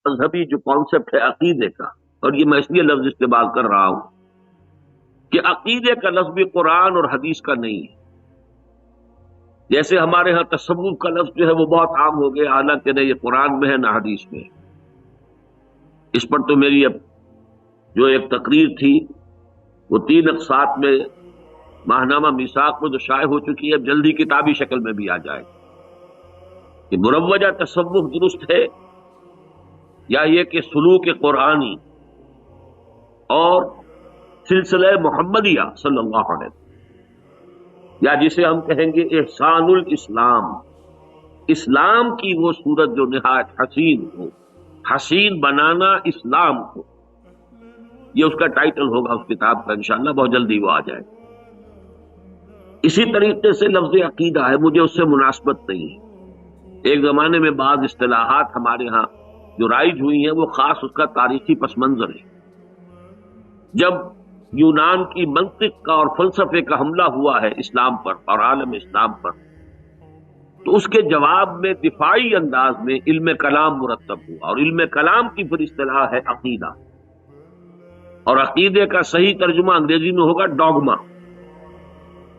مذہبی جو کانسیپٹ ہے عقیدے کا، اور یہ میں اس لیے لفظ استعمال کر رہا ہوں کہ عقیدے کا لفظ بھی قرآن اور حدیث کا نہیں ہے. جیسے ہمارے ہاں تصوف کا لفظ جو ہے وہ بہت عام ہو گیا، حالانکہ نہ یہ قرآن میں ہے نہ حدیث میں ہے. اس پر تو میری اب جو ایک تقریر تھی وہ 3 اقساط میں ماہنامہ میثاق میں تو شائع ہو چکی ہے، اب جلدی کتابی شکل میں بھی آ جائے کہ مروجہ تصوف درست ہے یا یہ کہ سلوک قرآنی اور سلسلہ محمدیہ صلی اللہ علیہ وسلم، یا جسے ہم کہیں گے احسان الاسلام، اسلام کی وہ صورت جو نہایت حسین ہو، حسین بنانا اسلام کو، یہ اس کا ٹائٹل ہوگا اس کتاب کا، انشاءاللہ بہت جلدی وہ آ جائے. اسی طریقے سے لفظ عقیدہ ہے، مجھے اس سے مناسبت نہیں ہے. ایک زمانے میں بعض اصطلاحات ہمارے ہاں جو رائج ہوئی ہیں وہ خاص اس کا تاریخی پس منظر ہے. جب یونان کی منطق کا اور فلسفے کا حملہ ہوا ہے اسلام پر اور عالم اسلام پر، تو اس کے جواب میں دفاعی انداز میں علم کلام مرتب ہوا، اور علم کلام کی پھر اصطلاح ہے عقیدہ، اور عقیدے کا صحیح ترجمہ انگریزی میں ہوگا ڈوگما،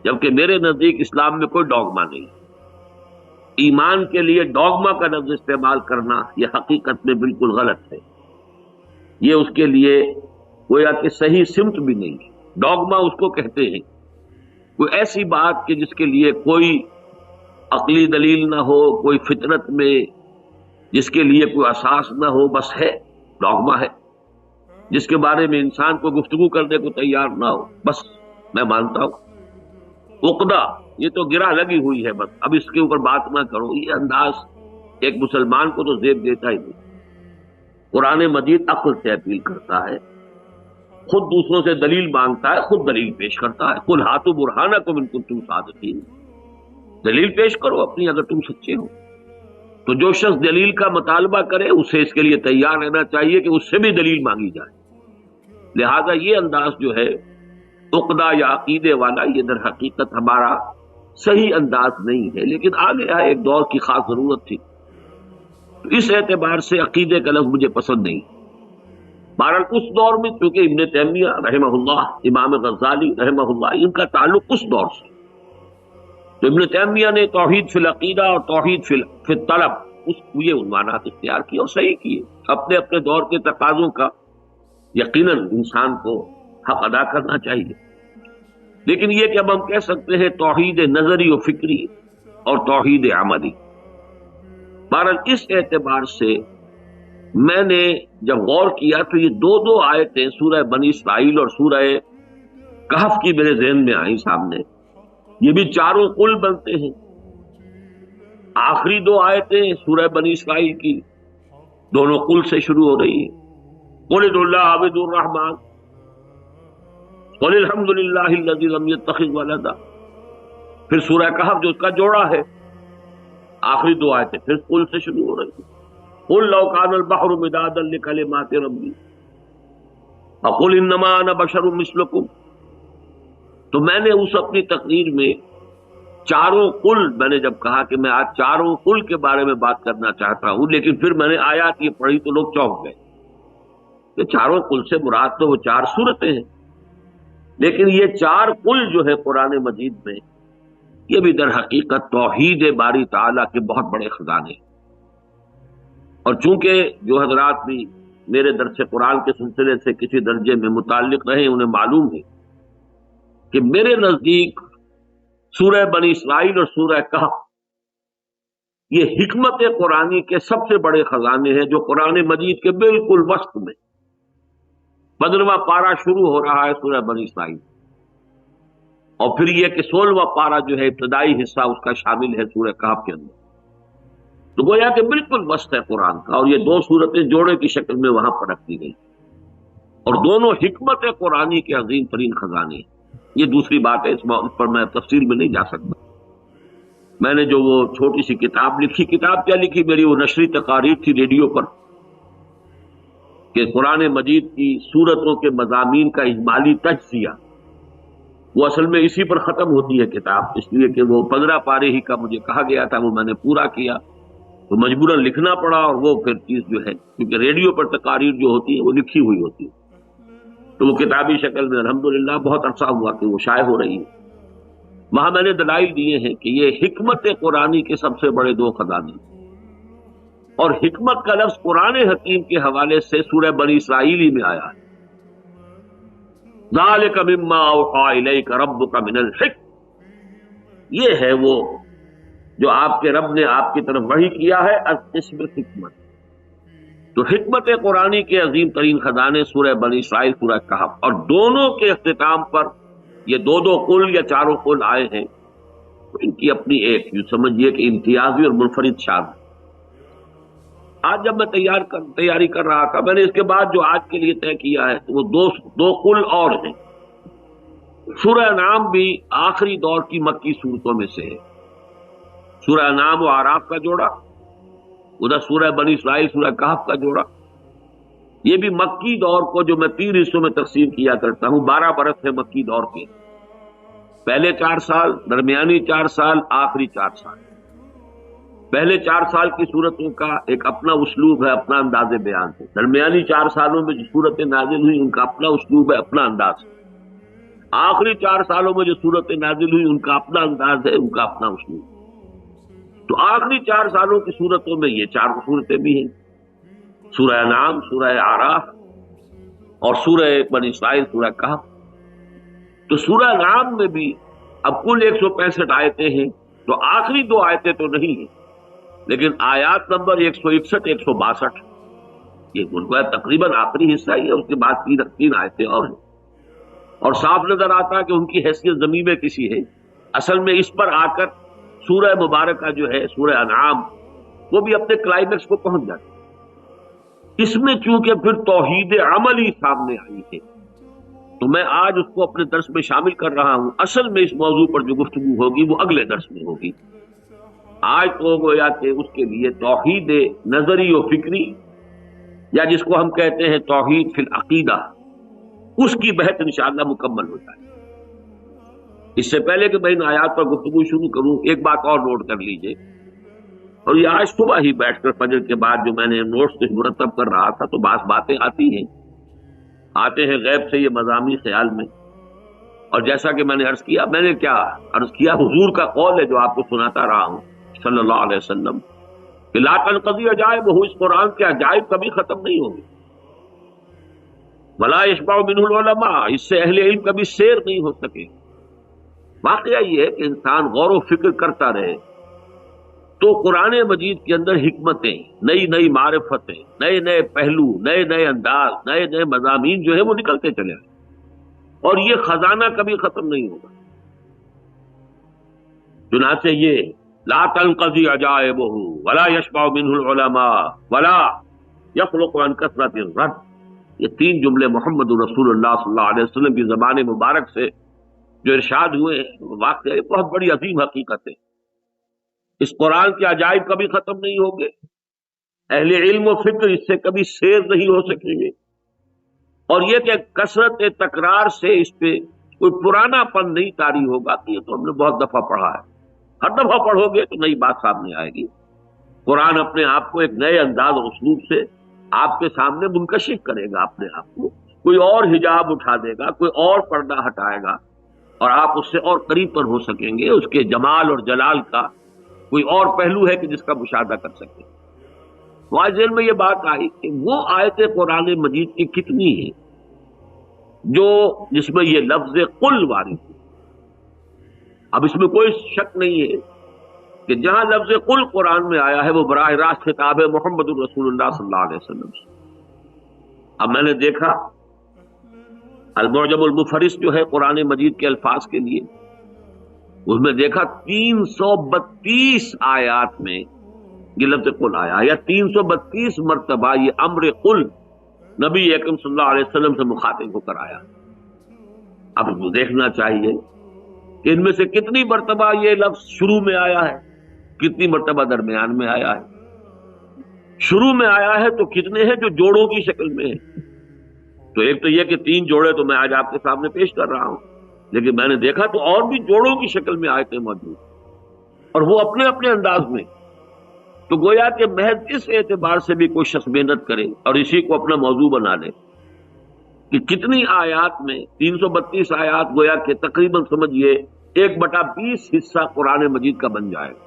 جبکہ میرے نزدیک اسلام میں کوئی ڈوگما نہیں. ایمان کے لیے ڈوگما کا لفظ استعمال کرنا یہ حقیقت میں بالکل غلط ہے. یہ اس کے لیے گویا کہ صحیح سمت بھی نہیں ہے. ڈوگما اس کو کہتے ہیں کوئی ایسی بات کہ جس کے لیے کوئی عقلی دلیل نہ ہو، کوئی فطرت میں جس کے لیے کوئی اساس نہ ہو، بس ہے، ڈوگما ہے. جس کے بارے میں انسان کو گفتگو کرنے کو تیار نہ ہو، بس میں مانتا ہوں. عقدہ، یہ تو گرہ لگی ہوئی ہے، بس اب اس کے اوپر بات نہ کرو، یہ انداز ایک مسلمان کو تو زیب دیتا ہی نہیں. قرآن مجید عقل سے اپیل کرتا ہے، خود دوسروں سے دلیل مانگتا ہے، خود دلیل پیش کرتا ہے. قل ہاتوا برہانکم ان کنتم صادقین، دلیل پیش کرو اپنی اگر تم سچے ہو. تو جو شخص دلیل کا مطالبہ کرے اسے اس کے لیے تیار رہنا چاہیے کہ اس سے بھی دلیل مانگی جائے. لہذا یہ انداز جو ہے عقدہ یا عقیدے والا، یہ در حقیقت ہمارا صحیح انداز نہیں ہے، لیکن آ گیا ہے، ایک دور کی خاص ضرورت تھی. تو اس اعتبار سے عقیدے کا لفظ مجھے پسند نہیں. بہرحال اس دور میں چونکہ ابن تیمیہ رحمہ اللہ، امام غزالی رحمہ اللہ، ان کا تعلق اس دور سے، تو ابن تیمیہ نے توحید فی العقیدہ اور توحید فی الطلب یہ عنوانات اختیار کیے اور صحیح کیے. اپنے اپنے دور کے تقاضوں کا یقیناً انسان کو حق ادا کرنا چاہیے. لیکن یہ کہ اب ہم کہہ سکتے ہیں توحید نظری و فکری اور توحید عملی. بہرحال اس اعتبار سے میں نے جب غور کیا تو یہ دو آیتیں سورہ بنی اسرائیل اور سورہ کہف کی میرے ذہن میں آئیں سامنے. یہ بھی چاروں قل بنتے ہیں. آخری 2 آیتیں سورہ بنی اسرائیل کی دونوں قل سے شروع ہو رہی ہیں. قل ادعوا اللہ عبد الرحمن، قل الحمد للہ الذی لم یتخذ ولدا. پھر سورہ کہف جو اس کا جوڑا ہے، آخری 2 آیتیں پھر قل سے شروع ہو رہی ہیں. قل لو کان البحر مدادا لکلمات ربی فقل انما انا بشر مثلکم. تو میں نے اس اپنی تقریر میں چاروں قل، میں نے جب کہا کہ میں آج چاروں قل کے بارے میں بات کرنا چاہتا ہوں، لیکن پھر میں نے آیات یہ پڑھی تو لوگ چونک گئے کہ چاروں قل سے مراد تو وہ 4 سورتیں ہیں. لیکن یہ 4 قل جو ہے قرآن مجید میں، یہ بھی در حقیقت توحید باری تعالیٰ کے بہت بڑے خزانے ہیں. اور چونکہ جو حضرات بھی میرے درس قرآن کے سلسلے سے کسی درجے میں متعلق رہے انہیں معلوم ہے کہ میرے نزدیک سورہ بنی اسرائیل اور سورہ کہف یہ حکمت قرآنی کے سب سے بڑے خزانے ہیں، جو قرآن مجید کے بالکل وسط میں 15واں پارہ شروع ہو رہا ہے سورہ بنی اسرائیل، اور پھر یہ کہ 16واں پارہ جو ہے ابتدائی حصہ اس کا شامل ہے سورہ کہف کے اندر. تو گویا کہ بالکل وسط ہے قرآن کا، اور یہ 2 سورتیں جوڑے کی شکل میں وہاں پر رکھ دی گئی، اور دونوں حکمت قرآنی کے عظیم ترین خزانے ہیں. یہ دوسری بات ہے، اس پر میں تفصیل میں نہیں جا سکتا. میں نے جو وہ چھوٹی سی کتاب لکھی، کتاب کیا لکھی، میری وہ نشری تقاریر تھی ریڈیو پر کہ قرآن مجید کی سورتوں کے مضامین کا اجمالی تجزیہ، وہ اصل میں اسی پر ختم ہوتی ہے کتاب، اس لیے کہ وہ 15 پارے ہی کا مجھے کہا گیا تھا، وہ میں نے پورا کیا. تو مجبوراً لکھنا پڑا، اور وہ پھر چیز جو ہے کیونکہ ریڈیو پر تقاریر جو ہوتی ہے وہ لکھی ہوئی ہوتی ہے، تو وہ کتابی شکل میں الحمدللہ بہت عرصہ ہوا کہ وہ شائع ہو رہی ہے۔ وہاں میں نے دلائل دیے ہیں کہ یہ حکمت قرآنی کے سب سے بڑے دو خزانے، اور حکمت کا لفظ قرآن حکیم کے حوالے سے سورہ بنی اسرائیل میں آیا ہے، ذالک مما اوحی الیک ربک من الحکم، یہ ہے وہ جو آپ کے رب نے آپ کی طرف وحی کیا ہے از قسم حکمت۔ تو حکمت قرآنی کے عظیم ترین خزانے سورہ بنی اسرائیل، سورہ کہف، اور دونوں کے اختتام پر یہ دو دو قل یا چاروں قل آئے ہیں، تو ان کی اپنی ایک یوں سمجھیے کہ امتیازی اور منفرد شان۔ آج جب میں تیاری کر رہا تھا، میں نے اس کے بعد جو آج کے لیے طے کیا ہے تو وہ دو قل اور ہیں۔ سورہ انعام بھی آخری دور کی مکی صورتوں میں سے ہے، سورہ انعام و اعراف کا جوڑا، ادھر سورہ بنی اسرائیل سورہ کہف کا جوڑا، یہ بھی مکی دور کو جو میں 3 حصوں میں تقسیم کیا کرتا ہوں۔ 12 برس ہے مکی دور کے، پہلے 4 سال، درمیانی 4 سال، آخری 4 سال۔ پہلے 4 سال کی صورتوں کا ایک اپنا اسلوب ہے، اپنا انداز بیان ہے، درمیانی 4 سالوں میں جو صورتیں نازل ہوئی ان کا اپنا اسلوب ہے، اپنا انداز ہے، آخری 4 سالوں میں جو صورتیں نازل ہوئی ان کا اپنا انداز ہے، ان کا اپنا اسلوب ہے۔ تو آخری 4 سالوں کی صورتوں میں یہ 4 صورتیں بھی ہیں، سورہ انعام، سورہ اعراف اور سورہ بنی اسرائیل سورہ کہف۔ تو سورہ انعام میں بھی اب کل 165 آیتیں ہیں، تو آخری 2 آیتیں تو نہیں ہیں، لیکن آیات نمبر 161 162 یہ ان کا تقریباً آخری حصہ ہی ہے، اس کے بعد 3 آیتیں اور ہیں، اور صاف نظر آتا ہے کہ ان کی حیثیت زمین میں کسی ہے۔ اصل میں اس پر آ کر سورہ مبارکہ جو ہے سورہ انعام وہ بھی اپنے کلائمیکس کو پہنچ جاتی ہے۔ اس میں چونکہ پھر توحید عملی سامنے آئی ہے، تو میں آج اس کو اپنے درس میں شامل کر رہا ہوں۔ اصل میں اس موضوع پر جو گفتگو ہوگی وہ اگلے درس میں ہوگی۔ آج تو گویا کہ اس کے لیے توحید نظری و فکری، یا جس کو ہم کہتے ہیں توحید فی العقیدہ، اس کی بحث انشاءاللہ مکمل ہو جائے۔ اس سے پہلے کہ میں ان آیات پر گفتگو شروع کروں، ایک بات اور نوٹ کر لیجئے، اور یہ آج صبح ہی بیٹھ کر فجر کے بعد جو میں نے نوٹس مرتب کر رہا تھا تو بعض باتیں آتی ہیں، آتے ہیں غیب سے یہ مضامین خیال میں، اور جیسا کہ میں نے عرض کیا، میں نے کیا عرض کیا، حضور کا قول ہے جو آپ کو سناتا رہا ہوں صلی اللہ علیہ وسلم کہ لا تنقضی عجائب، اس قرآن کے عجائب کبھی ختم نہیں ہوں گے، ولا یشبع منہ العلماء، اس سے اہل علم کبھی سیر نہیں ہو سکے۔ واقعہ یہ ہے کہ انسان غور و فکر کرتا رہے تو قرآن مجید کے اندر حکمتیں، نئی نئی معرفتیں، نئے نئے پہلو، نئے نئے انداز، نئے نئے مضامین جو ہے وہ نکلتے چلے آئے، اور یہ خزانہ کبھی ختم نہیں ہوگا۔ چنانچہ یہ لا تنقضی عجائبہ ولا یشبع منہ العلماء ولا یخلق عن کثرت الرد، یہ 3 جملے محمد رسول اللہ صلی اللہ علیہ وسلم کی زبان مبارک سے جو ارشاد ہوئے ہیں، واقعی بہت بڑی عظیم حقیقت ہے۔ اس قرآن کے عجائب کبھی ختم نہیں ہوں گے، اہل علم و فکر اس سے کبھی سیر نہیں ہو سکیں گے، اور یہ کہ کثرت تکرار سے اس پہ کوئی پرانا پن نہیں طاری ہوگا کہ یہ تو ہم نے بہت دفعہ پڑھا ہے۔ ہر دفعہ پڑھو گے تو نئی بات سامنے آئے گی۔ قرآن اپنے آپ کو ایک نئے انداز اور اسلوب سے آپ کے سامنے منکشف کرے گا، اپنے آپ کو کوئی اور حجاب اٹھا دے گا، کوئی اور پردہ ہٹائے گا، اور آپ اس سے اور قریب پر ہو سکیں گے۔ اس کے جمال اور جلال کا کوئی اور پہلو ہے کہ جس کا مشاہدہ کر سکیں۔ تو آج ذہن میں یہ بات آئی کہ وہ آیتیں قرآن مجید کی کتنی ہیں جو جس میں یہ لفظ قل وارد ہے۔ اب اس میں کوئی شک نہیں ہے کہ جہاں لفظ قل قرآن میں آیا ہے وہ براہ راست خطاب ہے محمد الرسول اللہ صلی اللہ علیہ وسلم سے۔ اب میں نے دیکھا المعجم المفرس جو ہے قرآن مجید کے الفاظ کے لیے، اس میں دیکھا 332 آیات میں یہ لفظ قل آیا، یا 332 مرتبہ یہ امر قل نبی اکرم صلی اللہ علیہ وسلم سے مخاطب ہو کر آیا۔ اب دیکھنا چاہیے کہ ان میں سے کتنی مرتبہ یہ لفظ شروع میں آیا ہے، کتنی مرتبہ درمیان میں آیا ہے۔ شروع میں آیا ہے تو کتنے ہیں جو جوڑوں کی شکل میں ہیں؟ تو ایک تو یہ کہ 3 جوڑے تو میں آج آپ کے سامنے پیش کر رہا ہوں، لیکن میں نے دیکھا تو اور بھی جوڑوں کی شکل میں آیتیں موجود، اور وہ اپنے اپنے انداز میں۔ تو گویا کہ محض اس اعتبار سے بھی کوئی شخص محنت کرے اور اسی کو اپنا موضوع بنا لے کہ کتنی آیات میں 332 آیات گویا کہ تقریباً سمجھئے 1/20 حصہ قرآن مجید کا بن جائے گا۔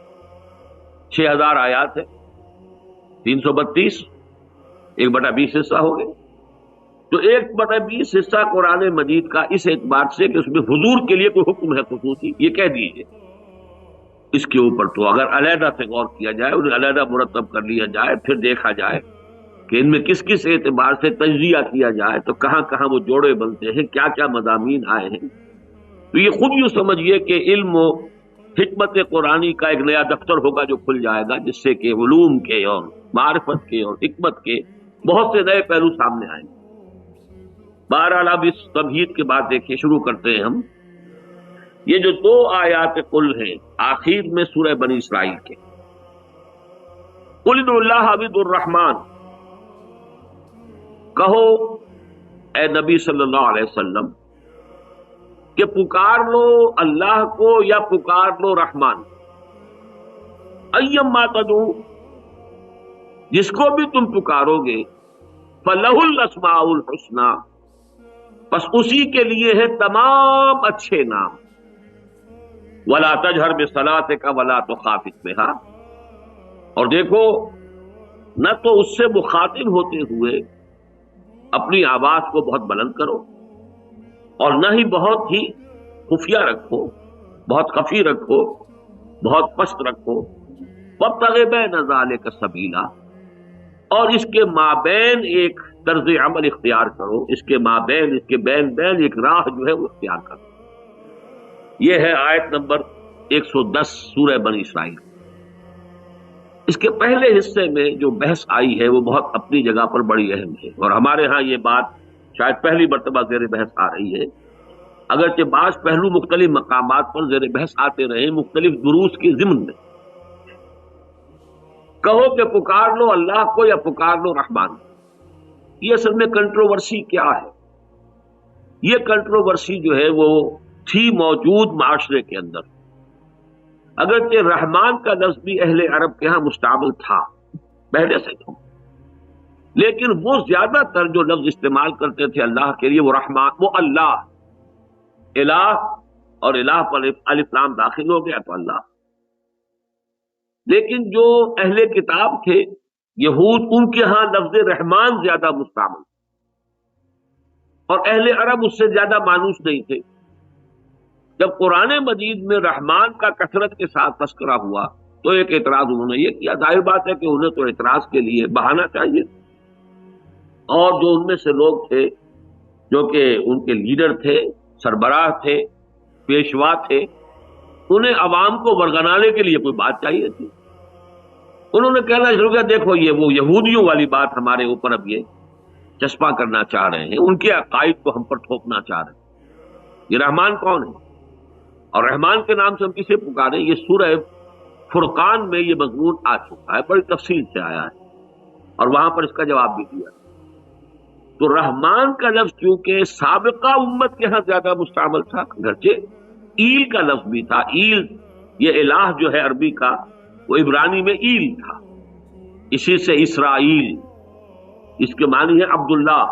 6000 آیات ہے، 332 1/20 حصہ ہو گئے، تو 1/20 حصہ قرآن مجید کا اس اعتبار سے کہ اس میں حضور کے لیے کوئی حکم ہے خصوصی، یہ کہہ دیجئے۔ اس کے اوپر تو اگر علیحدہ سے غور کیا جائے، انہیں علیحدہ مرتب کر لیا جائے، پھر دیکھا جائے کہ ان میں کس کس اعتبار سے تجزیہ کیا جائے تو کہاں کہاں وہ جوڑے بنتے ہیں، کیا کیا مضامین آئے ہیں، تو یہ خود یوں سمجھیے کہ علم و حکمت قرآنی کا ایک نیا دفتر ہوگا جو کھل جائے گا، جس سے کہ علوم کے اور معرفت کے اور حکمت کے بہت سے نئے پہلو سامنے آئیں گے۔ بہرحال اب اس تمہید کے بعد دیکھیے شروع کرتے ہیں ہم۔ یہ جو 2 آیات قل ہیں آخر میں سورہ بنی اسرائیل کے، قل ادعوا اللہ عبد الرحمن، کہو اے نبی صلی اللہ علیہ وسلم کہ پکار لو اللہ کو یا پکار لو رحمان، ایما تدعو، جس کو بھی تم پکارو گے، فلہ الاسماء الحسنی، بس اسی کے لیے ہے تمام اچھے نام، ولا تجہر بصلاتک ولا تخافت بها، اور دیکھو نہ تو اس سے مخاطب ہوتے ہوئے اپنی آواز کو بہت بلند کرو اور نہ ہی بہت ہی خفیہ رکھو، بہت خفی رکھو، بہت پست رکھو، وابتغ بین ذلک سبیلا، اور اس کے مابین ایک طرز عمل اختیار کرو، اس کے مابین، اس کے بین ایک راہ جو ہے وہ اختیار کرو۔ یہ ہے آیت نمبر 110 سورہ بنی اسرائیل۔ اس کے پہلے حصے میں جو بحث آئی ہے وہ بہت اپنی جگہ پر بڑی اہم ہے، اور ہمارے ہاں یہ بات شاید پہلی مرتبہ زیر بحث آ رہی ہے، اگرچہ بعض پہلو مختلف مقامات پر زیر بحث آتے رہے مختلف دروس کی ضمن میں۔ کہو کہ پکار لو اللہ کو یا پکار لو رحمان، یہ اصل میں کنٹروورسی کیا ہے؟ یہ کنٹروورسی جو ہے وہ تھی موجود معاشرے کے اندر، اگرچہ رحمان کا لفظ بھی اہل عرب کے ہاں مستعمل تھا پہلے سے تو، لیکن وہ زیادہ تر جو لفظ استعمال کرتے تھے اللہ کے لیے وہ رحمان، وہ اللہ، الہ، اور الہ پر الف لام داخل ہو گیا تو اللہ۔ لیکن جو اہل کتاب تھے یہود، ان کے ہاں لفظ رحمان زیادہ مستعمل، اور اہل عرب اس سے زیادہ مانوس نہیں تھے۔ جب قرآن مجید میں رحمان کا کثرت کے ساتھ تذکرہ ہوا تو ایک اعتراض انہوں نے یہ کیا، ظاہر بات ہے کہ انہیں تو اعتراض کے لیے بہانہ چاہیے، اور جو ان میں سے لوگ تھے جو کہ ان کے لیڈر تھے، سربراہ تھے، پیشوا تھے، انہیں عوام کو ورگنانے کے لیے کوئی بات چاہیے تھی۔ انہوں نے کہنا شروع کیا، دیکھو یہ وہ یہودیوں والی بات ہمارے اوپر اب یہ چسپاں کرنا چاہ رہے ہیں، ان کے عقائد کو ہم پر تھوپنا چاہ رہے ہیں، یہ رحمان کون ہے اور رحمان کے نام سے ہم کسے پکاریں؟ یہ سورہ فرقان میں یہ مضمون آ چکا ہے، بڑی تفصیل سے آیا ہے، اور وہاں پر اس کا جواب بھی دیا۔ تو رحمان کا لفظ چونکہ سابقہ امت کے ہاں زیادہ مستعمل تھا، گرچہ ایل کا لفظ بھی تھا، ایل یہ الہ جو ہے عربی کا وہ عبرانی میں ایل تھا، اسی سے اسرائیل، اس کے معنی ہے عبداللہ،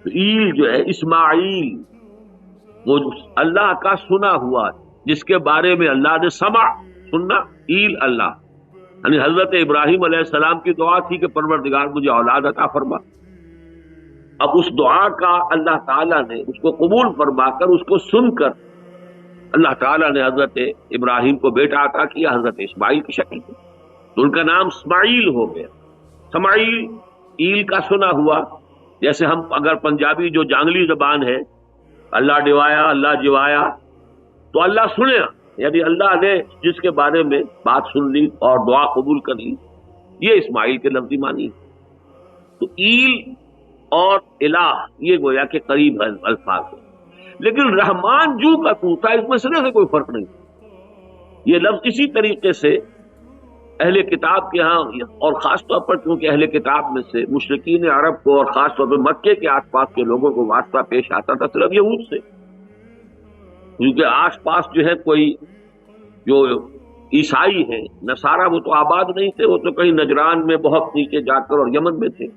تو ایل جو ہے اسماعیل، وہ اللہ کا سنا ہوا جس کے بارے میں اللہ نے سمع، سننا، ایل اللہ، یعنی حضرت ابراہیم علیہ السلام کی دعا تھی کہ پروردگار مجھے اولاد عطا فرما۔ اب اس دعا کا اللہ تعالیٰ نے اس کو قبول فرما کر، اس کو سن کر اللہ تعالیٰ نے حضرت ابراہیم کو بیٹا عطا کیا حضرت اسماعیل کی شکل میں، تو ان کا نام اسماعیل ہو گیا، سمعیل، ایل کا سنا ہوا۔ جیسے ہم اگر پنجابی جو جانگلی زبان ہے، اللہ ڈوایا، اللہ جوایا، تو اللہ سنیا، یعنی اللہ نے جس کے بارے میں بات سن لی اور دعا قبول کر لی، یہ اسماعیل کے لفظی معنی ہے۔ تو ایل اور الہ یہ گویا کہ قریب ہے الفاظ ہے، لیکن رحمان جو کا تو تھا، اس مسئلے سے کوئی فرق نہیں۔ یہ لفظ اسی طریقے سے اہل کتاب کے ہاں، اور خاص طور پر کیونکہ اہل کتاب میں سے مشرکین عرب کو اور خاص طور پر مکے کے آس پاس کے لوگوں کو واسطہ پیش آتا تھا صرف یہود سے، کیونکہ آس پاس جو ہے کوئی جو عیسائی ہیں، نصارہ وہ تو آباد نہیں تھے، وہ تو کہیں نجران میں بہت نیچے جا کر اور یمن میں تھے.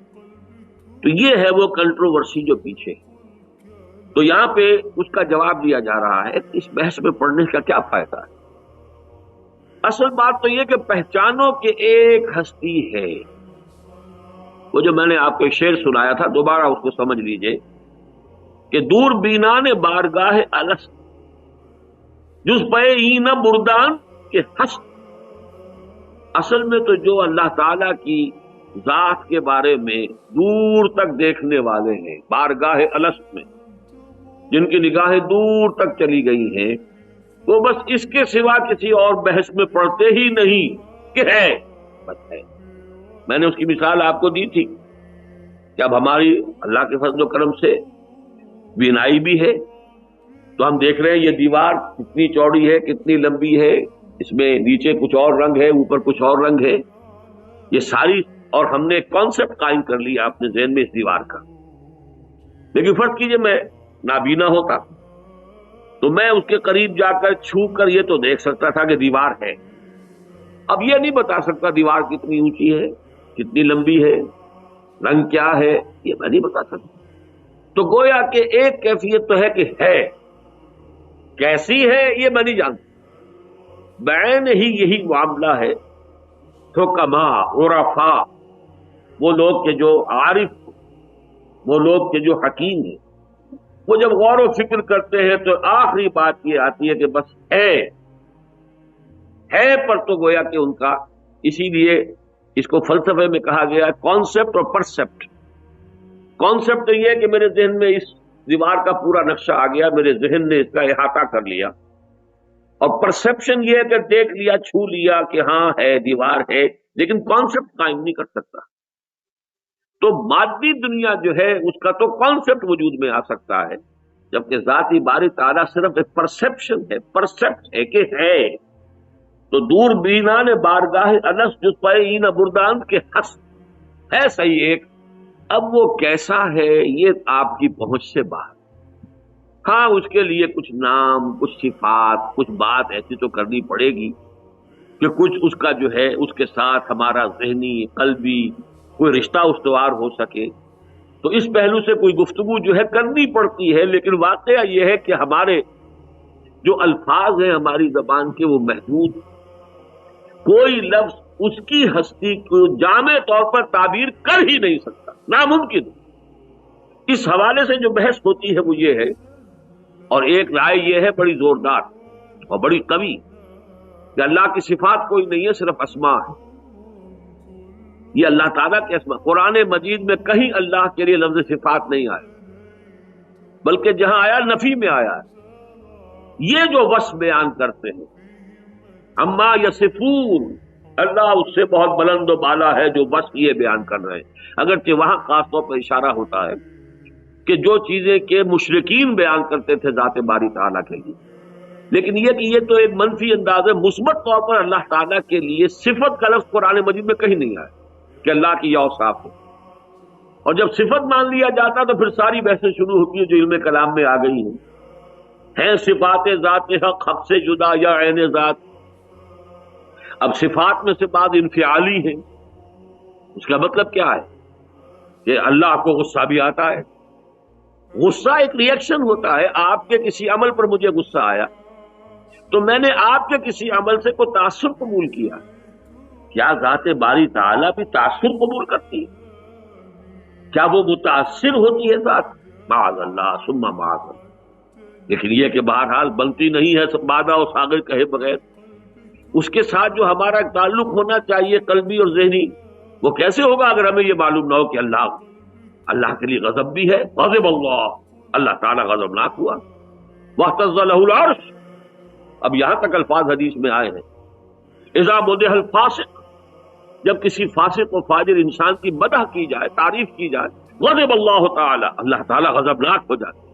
تو یہ ہے وہ کنٹروورسی جو پیچھے. تو یہاں پہ اس کا جواب دیا جا رہا ہے کہ اس بحث میں پڑھنے کا کیا فائدہ ہے. اصل بات تو یہ کہ پہچانو کہ ایک ہستی ہے. وہ جو میں نے آپ کو ایک شعر سنایا تھا، دوبارہ اس کو سمجھ لیجئے کہ دور بینان بارگاہ الست جز پے نہ بردان کے ہست. اصل میں تو جو اللہ تعالی کی ذات کے بارے میں دور تک دیکھنے والے ہیں، بارگاہ الست میں جن کی نگاہیں دور تک چلی گئی ہیں، وہ بس اس کے سوا کسی اور بحث میں پڑھتے ہی نہیں کہ ہے، بس ہے. میں نے اس کی مثال آپ کو دی تھی کہ اب ہماری اللہ کے فضل و کرم سے بینائی بھی ہے، تو ہم دیکھ رہے ہیں یہ دیوار کتنی چوڑی ہے، کتنی لمبی ہے، اس میں نیچے کچھ اور رنگ ہے، اوپر کچھ اور رنگ ہے، یہ ساری، اور ہم نے ایک کانسیپٹ قائم کر لیا اپنے ذہن میں اس دیوار کا. لیکن فرض کیجئے میں نابینا ہوتا تو میں اس کے قریب جا کر چھو کر یہ تو دیکھ سکتا تھا کہ دیوار ہے. اب یہ نہیں بتا سکتا دیوار کتنی اونچی ہے، کتنی لمبی ہے، رنگ کیا ہے، یہ میں نہیں بتا سکتا. تو گویا کہ ایک کیفیت تو ہے کہ ہے، کیسی ہے یہ میں نہیں جانتا. بعین ہی یہی معاملہ ہے. حکما، عرفاء، وہ لوگ کہ جو عارف، وہ لوگ کہ جو حکیم ہیں، وہ جب غور و فکر کرتے ہیں تو آخری بات یہ آتی ہے کہ بس ہے پر تو گویا کہ ان کا، اسی لیے اس کو فلسفے میں کہا گیا کانسیپٹ اور پرسیپٹ. کانسیپٹ یہ ہے کہ میرے ذہن میں اس دیوار کا پورا نقشہ آ گیا، میرے ذہن نے اس کا احاطہ کر لیا. اور پرسیپشن یہ ہے کہ دیکھ لیا، چھو لیا کہ ہاں ہے، دیوار ہے، لیکن کانسیپٹ قائم نہیں کر سکتا. تو مادی دنیا جو ہے اس کا تو کانسیپٹ وجود میں آ سکتا ہے، جبکہ ذاتی باری تعالیٰ صرف ایک پرسیپشن ہے، پرسیپٹ ہے کہ ہے. تو دور بینان بارگاہ الست جز پے نہ بردان کے ہست ہے صحیح ایک. اب وہ کیسا ہے یہ آپ کی پہنچ سے باہر. ہاں اس کے لیے کچھ نام، کچھ صفات، کچھ بات ایسی تو کرنی پڑے گی کہ کچھ اس کا جو ہے اس کے ساتھ ہمارا ذہنی قلبی کوئی رشتہ استوار ہو سکے. تو اس پہلو سے کوئی گفتگو جو ہے کرنی پڑتی ہے. لیکن واقعہ یہ ہے کہ ہمارے جو الفاظ ہیں ہماری زبان کے وہ محدود، کوئی لفظ اس کی ہستی کو جامع طور پر تعبیر کر ہی نہیں سکتا، ناممکن. اس حوالے سے جو بحث ہوتی ہے وہ یہ ہے، اور ایک رائے یہ ہے بڑی زوردار اور بڑی قوی، کہ اللہ کی صفات کوئی نہیں ہے، صرف اسماء ہے. یہ اللہ تعالیٰ کے اسماء. قرآن مجید میں کہیں اللہ کے لیے لفظ صفات نہیں آیا، بلکہ جہاں آیا نفی میں آیا ہے. یہ جو وصف بیان کرتے ہیں اما یصفون، اللہ اس سے بہت بلند و بالا ہے جو وصف یہ بیان کر رہے ہیں. اگرچہ وہاں خاص طور پر اشارہ ہوتا ہے کہ جو چیزیں کہ مشرکین بیان کرتے تھے ذات باری تعالیٰ کے لیے، لیکن یہ کہ یہ تو ایک منفی انداز ہے. مثبت طور پر اللہ تعالیٰ کے لیے صفت کا لفظ قرآن مجید میں کہیں نہیں آیا کہ اللہ کی یہ اوصاف ہو. اور جب صفت مان لیا جاتا تو پھر ساری بحثیں شروع ہوتی ہیں جو علم کلام میں آ گئی ہیں صفات ذات حق سے جدا یا عین ذات. اب صفات میں سے بعض انفعالی ہیں، اس کا مطلب کیا ہے کہ اللہ کو غصہ بھی آتا ہے. غصہ ایک ری ایکشن ہوتا ہے. آپ کے کسی عمل پر مجھے غصہ آیا تو میں نے آپ کے کسی عمل سے کوئی تاثر قبول کیا. کیا ذات باری تعالیٰ بھی تاثر قبول کرتی ہے؟ کیا وہ متاثر ہوتی ہے ذات؟ معاذ اللہ ثم معاذ اللہ. لیکن یہ کہ بہرحال بنتی نہیں ہے بادہ اور ساغر کہے بغیر. اس کے ساتھ جو ہمارا تعلق ہونا چاہیے قلبی اور ذہنی، وہ کیسے ہوگا اگر ہمیں یہ معلوم نہ ہو کہ اللہ کے لیے غضب بھی ہے. غضب اللہ، اللہ تعالیٰ غضبناک ہوا. واہتز لہ العرش. اب یہاں تک الفاظ حدیث میں آئے ہیں اذا مدح الفاسق، جب کسی فاسق و فاجر انسان کی مدح کی جائے، تعریف کی جائے، غضب اللہ تعالیٰ، اللہ تعالیٰ غضبناک ہو جاتے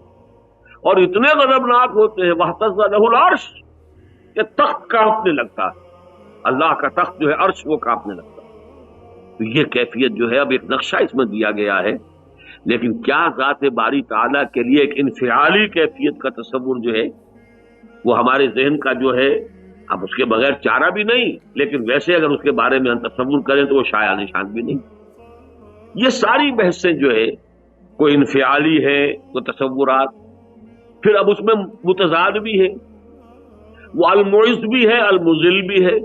اور اتنے غضبناک ہوتے ہیں واہتز لہ العرش کہ تخت کانپنے لگتا ہے. اللہ کا تخت جو ہے عرش وہ کانپنے لگتا ہے. تو یہ کیفیت جو ہے اب ایک نقشہ اس میں دیا گیا ہے. لیکن کیا ذات باری تعالیٰ کے لیے ایک انفعالی کیفیت کا تصور جو ہے وہ ہمارے ذہن کا جو ہے اب اس کے بغیر چارہ بھی نہیں، لیکن ویسے اگر اس کے بارے میں ہم تصور کریں تو وہ شایع نشان بھی نہیں۔ یہ ساری بحثیں جو ہے کوئی انفعالی ہے، کوئی تصورات، پھر اب اس میں متضاد بھی ہے، وہ المعز بھی ہے، المذل بھی ہے،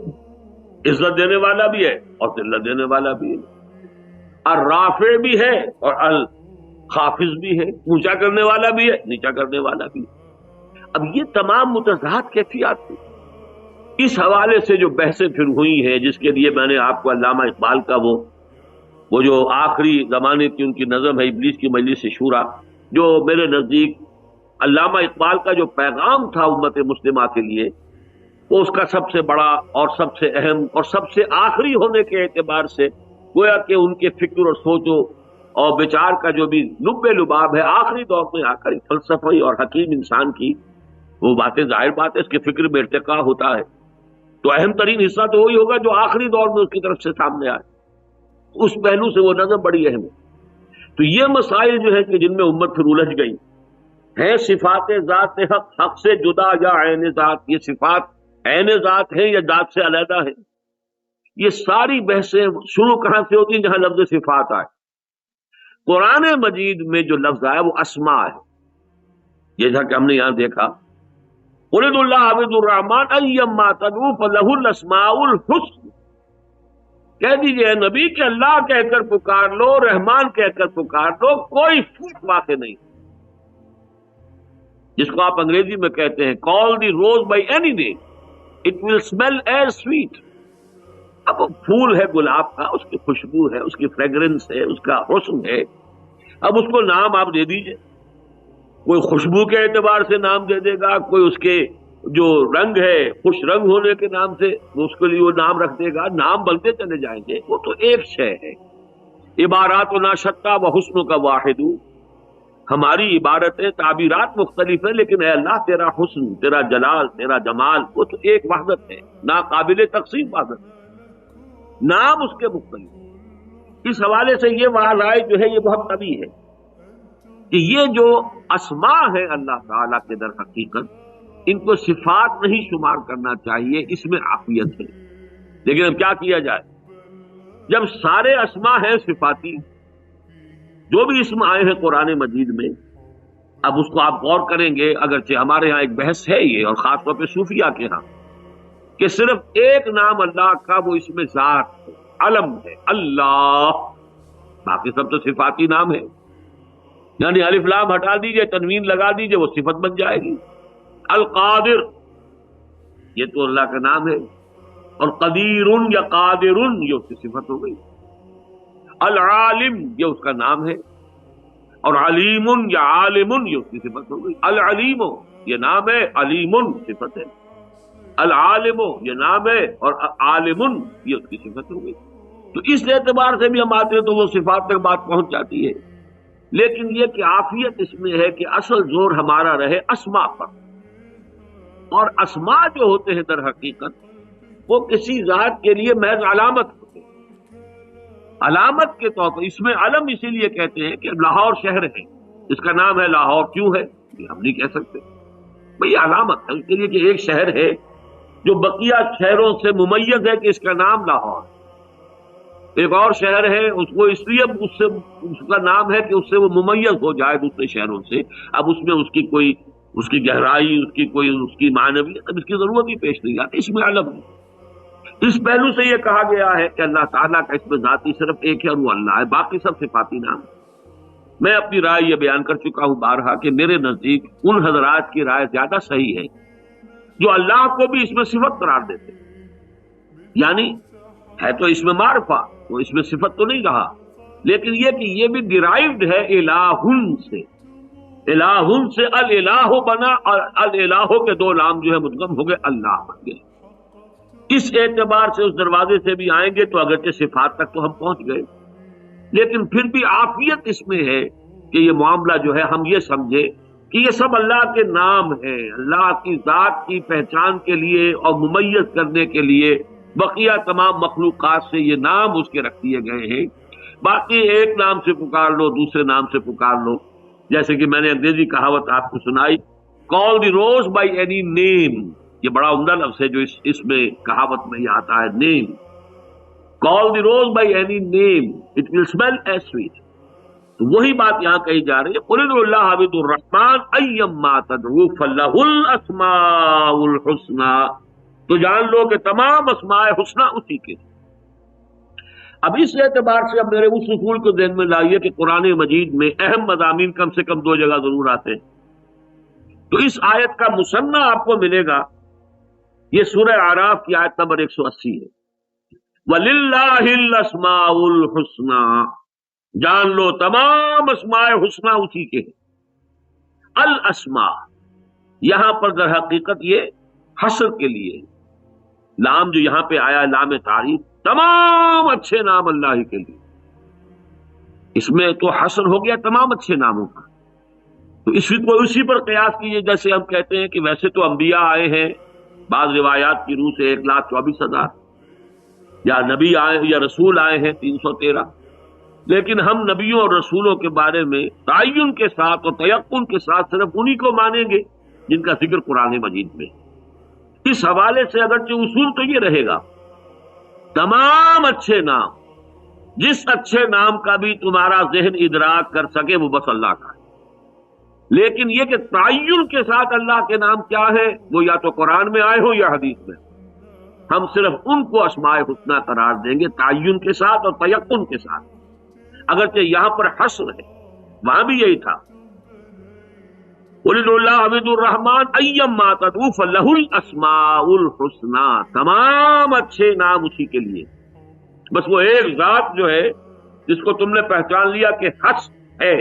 عزت دینے والا بھی ہے اور ذلت دینے والا بھی ہے، الرافع بھی ہے اور الخافض بھی ہے، اونچا کرنے والا بھی ہے، نیچا کرنے والا بھی ہے۔ اب یہ تمام متضاد کیفیات تھی۔ اس حوالے سے جو بحثیں پھر ہوئی ہیں، جس کے لیے میں نے آپ کو علامہ اقبال کا وہ جو آخری زمانے کی ان کی نظم ہے ابلیس کی مجلس شورا، جو میرے نزدیک علامہ اقبال کا جو پیغام تھا امت مسلمہ کے لیے، وہ اس کا سب سے بڑا اور سب سے اہم اور سب سے آخری ہونے کے اعتبار سے گویا کہ ان کے فکر اور سوچ اور بچار کا جو بھی لب لباب ہے، آخری دور میں آ کر فلسفی اور حکیم انسان کی وہ باتیں، ظاہر بات ہے اس کے فکر میں ارتقاء ہوتا ہے، تو اہم ترین حصہ تو وہی ہوگا جو آخری دور میں اس کی طرف سے سامنے آئے۔ اس پہلو سے وہ نظم بڑی اہم ہے۔ تو یہ مسائل جو ہے کہ جن میں امت پھر الجھ گئی ہیں، صفات ذات حق سے جدا یا عین ذات، یہ صفات عین ذات ہیں یا ذات سے علیحدہ ہیں، یہ ساری بحثیں شروع کہاں سے ہوتی ہیں؟ جہاں لفظ صفات آئے۔ قرآن مجید میں جو لفظ آیا وہ اسماء ہے، جیسا کہ ہم نے یہاں دیکھا، قل ادعوا اللہ عبد الرحمن ایما تدعوا فلہ الاسماء الحسن، کہہ دیجئے نبی کہ اللہ کہہ کر پکار لو، رحمان کہہ کر پکار لو، کوئی فرق واقع نہیں، جس کو آپ انگریزی میں کہتے ہیں call the rose by any name it will smell as sweet۔ اب پھول ہے گلاب کا، اس کی خوشبو ہے، اس کی فریگرنس ہے، اس کا حسن ہے، اب اس کو نام آپ دے دیجئے، کوئی خوشبو کے اعتبار سے نام دے دے گا، کوئی اس کے جو رنگ ہے خوش رنگ ہونے کے نام سے اس کے لیے وہ نام رکھ دے گا، نام بنتے چلے جائیں گے، وہ تو ایک شے ہے۔ عبارات و ناشتہ و حسن کا واحد، ہماری عبارتیں تعبیرات مختلف ہیں، لیکن اے اللہ تیرا حسن، تیرا جلال، تیرا جمال وہ تو ایک وحدت ہے، ناقابل تقسیم وحدت ہے، نام اس کے مختلف۔ اس حوالے سے یہ رائے جو ہے یہ بہت طبیعی ہے کہ یہ جو اسماء ہے اللہ تعالیٰ کے در حقیقت، ان کو صفات نہیں شمار کرنا چاہیے، اس میں عافیت ہے۔ لیکن اب کیا کیا جائے، جب سارے اسماء ہیں صفاتی، جو بھی اسم آئے ہیں قرآن مجید میں، اب اس کو آپ غور کریں گے، اگرچہ ہمارے ہاں ایک بحث ہے یہ، اور خاص طور پہ صوفیہ کے ہاں، کہ صرف ایک نام اللہ کا وہ اس میں ذات ہے، علم ہے اللہ، باقی سب تو صفاتی نام ہے، یعنی الف لام ہٹا دیجئے، تنوین لگا دیجئے، وہ صفت بن جائے گی۔ القادر یہ تو اللہ کا نام ہے، اور قدیر یا قادر یہ اس کی صفت ہو گئی۔ العالم یہ اس کا نام ہے، اور علیم یا عالم یہ اس کی صفت ہو گئی۔ العلیم یہ نام ہے، علیم صفت ہے، العالم یہ نام ہے، اور عالم یہ اس کی صفت ہو گئی۔ تو اس اعتبار سے بھی ہم آتے ہیں تو وہ صفات تک بات پہنچ جاتی ہے، لیکن یہ کہ عافیت اس میں ہے کہ اصل زور ہمارا رہے اسماء پر، اور اسماء جو ہوتے ہیں در حقیقت وہ کسی ذات کے لیے محض علامت ہوتے ہیں، علامت کے طور پر۔ اس میں علم اسی لیے کہتے ہیں کہ لاہور شہر ہے، اس کا نام ہے لاہور، کیوں ہے یہ ہم نہیں کہہ سکتے، بھئی علامت ہے اس کے لیے کہ ایک شہر ہے جو بقیہ شہروں سے ممیز ہے کہ اس کا نام لاہور ہے۔ ایک اور شہر ہے، اس کو اس لیے اس کا نام ہے کہ اس سے وہ ممیز ہو جائے دوسرے شہروں سے، اب اس میں اس کی کوئی اس کی گہرائی، اس کی معنویت، اب اس کی ضرورت ہی پیش نہیں آتی، اس میں علم ہے۔ اس پہلو سے یہ کہا گیا ہے کہ اللہ تعالیٰ کا اسم ذاتی صرف ایک ہے اور وہ اللہ ہے، باقی سب صفاتی نام۔ میں اپنی رائے یہ بیان کر چکا ہوں بارہا کہ میرے نزدیک ان حضرات کی رائے زیادہ صحیح ہے جو اللہ کو بھی اس میں صفت قرار دیتے، یعنی ہے تو اس میں معرفہ، وہ اس میں صفت تو نہیں رہا، لیکن یہ کہ یہ بھی ڈیرائیوڈ ہے الہن سے، الہن سے الالہ بنا، اور الالہ کے دو لام جو ہے مدغم ہو گئے، اللہ بن گئے۔ اس اعتبار سے اس دروازے سے بھی آئیں گے تو اگرچہ صفات تک تو ہم پہنچ گئے، لیکن پھر بھی عافیت اس میں ہے کہ یہ معاملہ جو ہے ہم یہ سمجھے کہ یہ سب اللہ کے نام ہیں، اللہ کی ذات کی پہچان کے لیے اور ممیز کرنے کے لیے بقیہ تمام مخلوقات سے یہ نام اس کے رکھ دیے گئے ہیں۔ باقی ایک نام سے پکار لو، دوسرے نام سے پکار لو، جیسے کہ میں نے انگریزی کہاوت آپ کو سنائی، کال دی روز بائی اینی نیم، یہ بڑا عمدہ لفظ ہے جو اس میں کہاوت میں یہ آتا ہے، name. Call the rose by any name it will smell as sweet. تو وہی بات یہاں کہی جا رہی ہے، قل ادعوا اللہ عبد الرحمن ایما تدعوا فلہ الاسماء الحسنی. تو جان لو کہ تمام اسماء حسنی اسی کے. اب اس اعتبار سے اب میرے اس اصول کو ذہن میں لائیے کہ قرآن مجید میں اہم مضامین کم سے کم 2 جگہ ضرور آتے ہیں. تو اس آیت کا مثنیٰ آپ کو ملے گا، یہ سورہ اعراف کی آیت نمبر 180 ہے، وَلِلَّهِ الْأَسْمَاءُ الْحُسْنَى. جان لو تمام اسماء حسنی اسی کے ہیں. الاسماء یہاں پر در حقیقت یہ حصر کے لیے، لام جو یہاں پہ آیا لام تعریف، تمام اچھے نام اللہ ہی کے لیے. اس میں تو حصر ہو گیا تمام اچھے ناموں کا. تو اسی پر قیاس کیجیے، جیسے ہم کہتے ہیں کہ ویسے تو انبیاء آئے ہیں بعض روایات کی روح سے 1,24,000، یا نبی آئے یا رسول آئے ہیں 313، لیکن ہم نبیوں اور رسولوں کے بارے میں تعین کے ساتھ اور تیقن کے ساتھ صرف انہی کو مانیں گے جن کا ذکر قرآن مجید میں. اس حوالے سے اگرچہ اصول تو یہ رہے گا، تمام اچھے نام، جس اچھے نام کا بھی تمہارا ذہن ادراک کر سکے وہ بس اللہ کا ہے. لیکن یہ کہ تعین کے ساتھ اللہ کے نام کیا ہے، وہ یا تو قرآن میں آئے ہو یا حدیث میں، ہم صرف ان کو اسماء حسنی قرار دیں گے تعین کے ساتھ اور تیقن کے ساتھ. اگرچہ یہاں پر حصر ہے، وہاں بھی یہی تھا، قل ادعوا اللہ عبد الرحمن ایما تدعوا فلہ الاسماء الحسنی. تمام اچھے نام اسی کے لیے، بس وہ ایک ذات جو ہے جس کو تم نے پہچان لیا کہ حس ہے.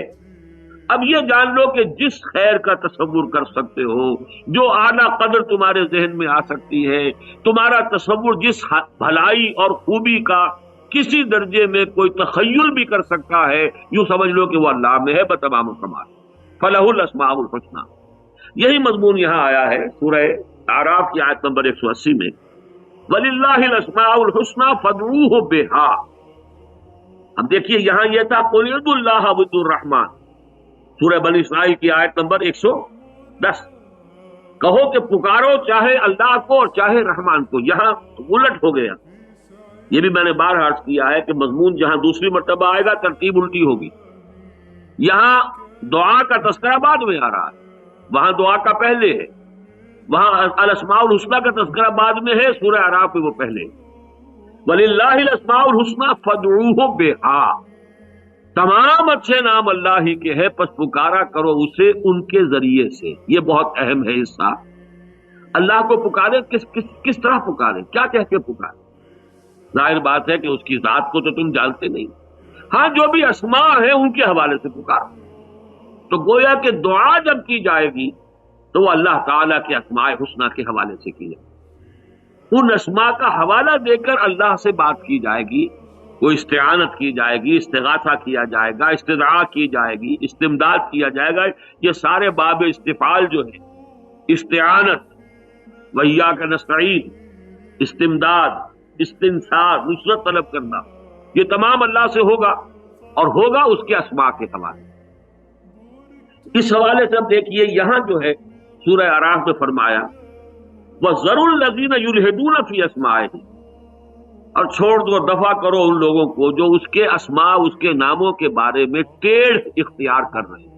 اب یہ جان لو کہ جس خیر کا تصور کر سکتے ہو، جو اعلیٰ قدر تمہارے ذہن میں آ سکتی ہے، تمہارا تصور جس بھلائی اور خوبی کا کسی درجے میں کوئی تخیل بھی کر سکتا ہے، یوں سمجھ لو کہ وہ اللہ میں ہے بتمام کمال. فلہ الاسماء الحسنی. یہی مضمون یہاں آیا ہے سورہ اعراف کی آیت نمبر 180 میں، وَلِلَّهِ الْأَسْمَاءُ الْحُسْنَى فَادْعُوهُ بِهَا. اب دیکھیے یہاں یہ تھا قُلِ ادعوا اللَّهَ عَبْدُ الرَّحْمَٰنِ، سورہ بنی اسرائیل کی آیت نمبر 110، کہو کہ پکارو چاہے اللہ کو اور چاہے رحمان کو. یہاں الٹ ہو گیا. یہ بھی میں نے بار عرض کیا ہے کہ مضمون جہاں دوسری مرتبہ آئے گا ترتیب الٹی ہوگی. یہاں دعا کا تذکرہ بعد میں آ رہا ہے، وہاں دعا کا پہلے ہے. وہاں الاسماء الحسنی کا تذکرہ بعد میں ہے، سورہ اعراف میں وہ پہلے. وَلِلَّهِ الْأَسْمَاءُ الْحُسْنَى فَادْعُوهُ بِهَا. تمام اچھے نام اللہ ہی کے ہیں، پس پکارا کرو اسے ان کے ذریعے سے. یہ بہت اہم ہے حصہ. اللہ کو پکارے کس طرح پکارے، کیا کہہ کے پکارے؟ ظاہر بات ہے کہ اس کی ذات کو تو تم جانتے نہیں. ہاں جو بھی اسماء ہیں ان کے حوالے سے پکارو. تو گویا کہ دعا جب کی جائے گی تو وہ اللہ تعالیٰ کے اسماء حسنی کے حوالے سے کی جائے گی. ان اسماء کا حوالہ دے کر اللہ سے بات کی جائے گی، وہ استعانت کی جائے گی، استغاثہ کیا جائے گا، استدعاء کی جائے گی، استمداد کیا جائے گا. یہ سارے باب استفعال جو ہے، استعانت، وَإِيَّاكَ نَسْتَعِينُ، استمداد، استنصار، نصرت طلب کرنا، یہ تمام اللہ سے ہوگا اور ہوگا اس کے اسماء کے حوالے. اس حوالے سے اب دیکھیے یہاں جو ہے سورہ اعراف میں فرمایا وَذَرُوا الَّذِينَ يُلْحِدُونَ فِي أَسْمَائِهِ، اور چھوڑ دو، دفع کرو ان لوگوں کو جو اس کے اسماء، اس کے ناموں کے بارے میں ٹیڑھ اختیار کر رہے ہیں.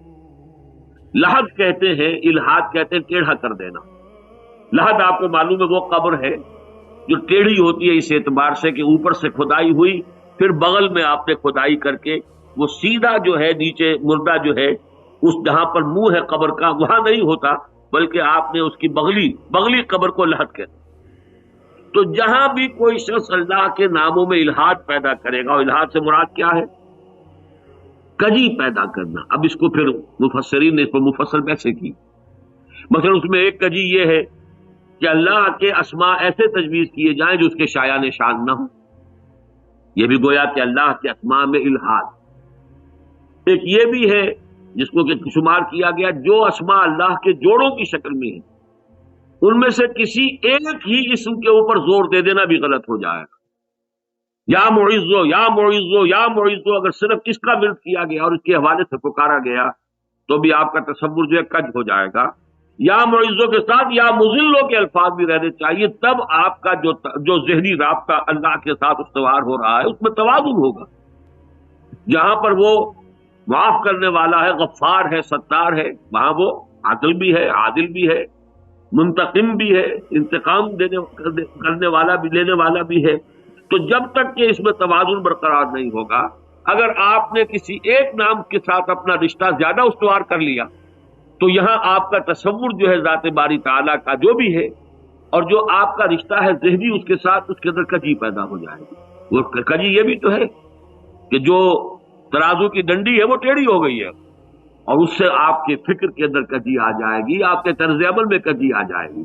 لحد کہتے ہیں، الحاد کہتے ہیں ٹیڑھا کر دینا. لحد آپ کو معلوم ہے وہ قبر ہے جو ٹیڑھی ہوتی ہے اس اعتبار سے کہ اوپر سے کھدائی ہوئی، پھر بغل میں آپ نے کھدائی کر کے وہ سیدھا جو ہے نیچے مردہ جو ہے اس جہاں پر منہ ہے قبر کا وہاں نہیں ہوتا، بلکہ آپ نے اس کی بغلی قبر کو لحد کہتے. تو جہاں بھی کوئی شخص اللہ کے ناموں میں الحاد پیدا کرے گا، اور الحاد سے مراد کیا ہے؟ کجی پیدا کرنا. اب اس کو پھر مفسرین نے اس پر مفصل بحثیں کی. مثلا اس میں ایک کجی یہ ہے کہ اللہ کے اسماء ایسے تجویز کیے جائیں جو اس کے شایان شان نہ ہوں. یہ بھی گویا کہ اللہ کے اسماء میں الحاد. ایک یہ بھی ہے جس کو کہ شمار کیا گیا جو اسماء اللہ کے جوڑوں کی شکل میں ہیں، ان میں سے کسی ایک ہی اسم کے اوپر زور دے دینا بھی غلط ہو جائے گا. یا معزو، یا معزو، یا معزو، اگر صرف اس کا ورد کیا گیا اور اس کے حوالے سے پکارا گیا تو بھی آپ کا تصور جو ہے کج ہو جائے گا. یا معزوں کے ساتھ یا مذلوں کے الفاظ بھی رہنے چاہیے، تب آپ کا جو ذہنی رابطہ اللہ کے ساتھ استوار ہو رہا ہے اس میں توازن ہوگا۔ جہاں پر وہ معاف کرنے والا ہے، غفار ہے، ستار ہے، وہاں وہ عادل بھی ہے، عادل بھی ہے، منتقم بھی ہے، انتقام کرنے والا بھی، لینے والا بھی ہے۔ تو جب تک کہ اس میں توازن برقرار نہیں ہوگا، اگر آپ نے کسی ایک نام کے ساتھ اپنا رشتہ زیادہ استوار کر لیا تو یہاں آپ کا تصور جو ہے ذات باری تعالیٰ کا جو بھی ہے اور جو آپ کا رشتہ ہے ذہنی، اس کے ساتھ اس کے اندر کجی پیدا ہو جائے گی۔ وہ کجی یہ بھی تو ہے کہ جو ترازو کی ڈنڈی ہے وہ ٹیڑھی ہو گئی ہے، اور اس سے آپ کے فکر کے اندر کجی آ جائے گی، آپ کے طرز عمل میں کجی آ جائے گی۔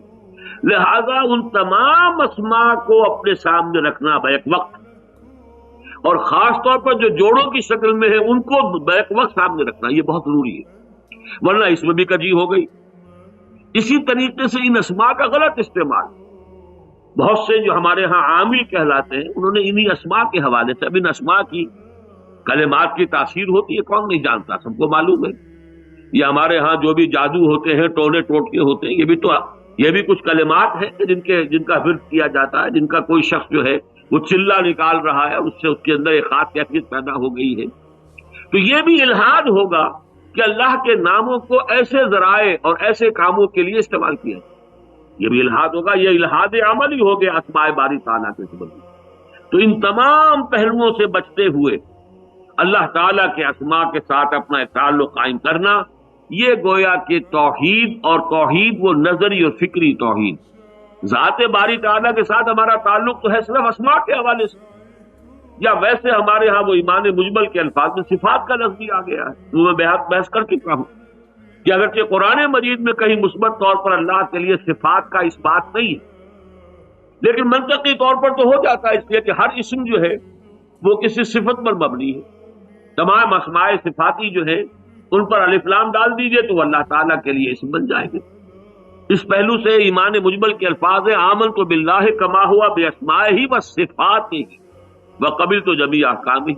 لہذا ان تمام اسماء کو اپنے سامنے رکھنا بیک وقت، اور خاص طور پر جو جوڑوں کی شکل میں ہے ان کو بیک وقت سامنے رکھنا، یہ بہت ضروری ہے، ورنہ اس میں بھی کجی ہو گئی۔ اسی طریقے سے ان اسماء کا غلط استعمال، بہت سے جو ہمارے ہاں عامل کہلاتے ہیں انہوں نے انہی اسماء کے حوالے سے، اب ان اسماء کی کلمات کی تاثیر ہوتی ہے، کون نہیں جانتا، سب کو معلوم ہے۔ یہ ہمارے ہاں جو بھی جادو ہوتے ہیں، ٹونے ٹوٹکے ہوتے ہیں، یہ بھی کچھ کلمات ہیں جن کا ورد کیا جاتا ہے، جن کا کوئی شخص جو ہے وہ چلہ نکال رہا ہے، اس سے اس کے اندر ایک خاص کیفیت پیدا ہو گئی ہے۔ تو یہ بھی الہاد ہوگا کہ اللہ کے ناموں کو ایسے ذرائع اور ایسے کاموں کے لیے استعمال کیا، یہ بھی الہاد ہوگا، یہ الہاد عملی ہو گیا اسماء باری تعالیٰ کے سبب۔ تو ان تمام پہلوؤں سے بچتے ہوئے اللہ تعالیٰ کے اسماء کے ساتھ اپنا ایک تعلق قائم کرنا، یہ گویا کہ توحید، اور توحید وہ نظری اور فکری توحید۔ ذات باری تعالیٰ کے ساتھ ہمارا تعلق تو ہے صرف اسماء کے حوالے سے، یا ویسے ہمارے ہاں وہ ایمان مجمل کے الفاظ میں صفات کا لفظ بھی آ گیا ہے، وہ میں بحث کر چکا ہوں کہ اگرچہ قرآن مجید میں کہیں مثبت طور پر اللہ کے لیے صفات کا اس بات نہیں ہے، لیکن منطقی طور پر تو ہو جاتا ہے، اس لیے کہ ہر اسم جو ہے وہ کسی صفت پر مبنی ہے۔ تمام اسماء صفاتی جو ہے ان پر الف لام ڈال دیجئے تو وہ اللہ تعالیٰ کے لیے اسم بن جائے گے۔ اس پہلو سے ایمان مجمل کے الفاظ ہیں آمنت باللہ کما ہوا باسمائہ و صفاتہ وقبلت جمیع احکامہ،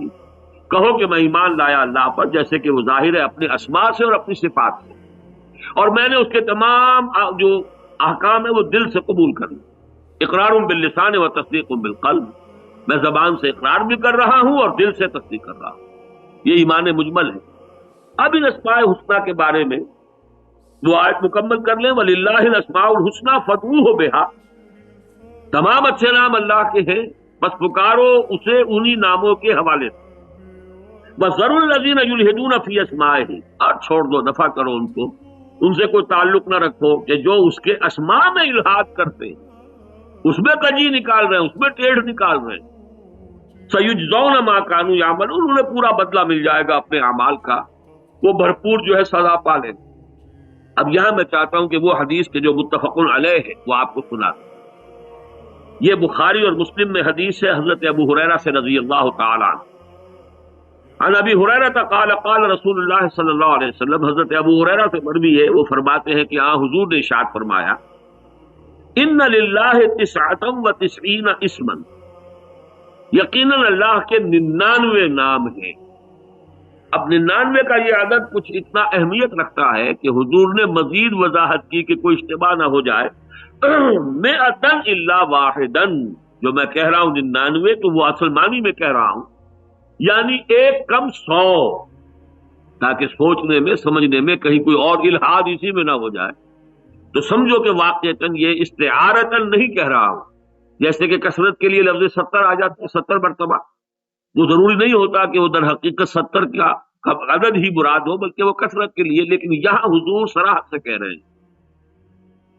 کہو کہ میں ایمان لایا اللہ پر جیسے کہ وہ ظاہر ہے اپنے اسماء سے اور اپنی صفات سے، اور میں نے اس کے تمام جو احکام ہیں وہ دل سے قبول کر لی۔ اقرار باللسان و تصدیق بالقلب، میں زبان سے اقرار بھی کر رہا ہوں اور دل سے تصدیق کر رہا ہوں، یہ ایمان مجمل ہے۔ اب ان اسماء الحسنی کے بارے میں وہ آیت مکمل کر لیں، وَلِلَّهِ الْأَسْمَاءُ الْحُسْنَى فَادْعُوهُ بِهَا، تمام اچھے نام اللہ کے ہیں، بس پکارو اسے انہی ناموں کے حوالے سے۔ وَذَرُوا الَّذِينَ يُلْحِدُونَ فِي أَسْمَائِهِ، اور چھوڑ دو، دفع کرو ان کو، ان سے کوئی تعلق نہ رکھو کہ جو اس کے اسماء میں الحاد کرتے ہیں، اس میں کجی نکال رہے ہیں، اس میں ٹیڑھ نکال رہے ہیں۔ سَيُجْزَوْنَ مَا كَانُوا يَعْمَلُونَ، انہیں پورا بدلہ مل جائے گا اپنے اعمال کا، وہ بھرپور جو ہے سزا پا لیں۔ اب یہاں میں چاہتا ہوں کہ وہ حدیث کے جو متفق علیہ ہے وہ آپ کو سنا دیں۔ یہ بخاری اور مسلم میں حدیث ہے حضرت ابو ہریرہ سے رضی اللہ تعالی عنہ، عن ابی ہریرہ قال قال رسول اللہ صلی اللہ علیہ وسلم، حضرت ابو ہریرہ سے مروی ہے، وہ فرماتے ہیں کہ حضور نے ارشاد فرمایا، ان للہ 99 اسما، یقیناً اللہ کے 99 نام ہیں۔ اب 99 کا یہ عدد کچھ اتنا اہمیت رکھتا ہے کہ حضور نے مزید وضاحت کی کہ کوئی اشتباہ نہ ہو جائے، مئتن الا واحدن، جو میں کہہ رہا ہوں 99 تو وہ اصل معنی میں کہہ رہا ہوں، یعنی ایک کم 100، تاکہ سوچنے میں سمجھنے میں کہیں کوئی اور الحاد اسی میں نہ ہو جائے، تو سمجھو کہ واقعتاً یہ استعارتاً نہیں کہہ رہا ہوں، جیسے کہ کثرت کے لیے لفظ 70 آ جاتا ہے 70 مرتبہ، وہ ضروری نہیں ہوتا کہ وہ در حقیقت 70 کا عدد ہی مراد ہو، بلکہ وہ کثرت کے لیے، لیکن یہاں حضور صراحت سے کہہ رہے ہیں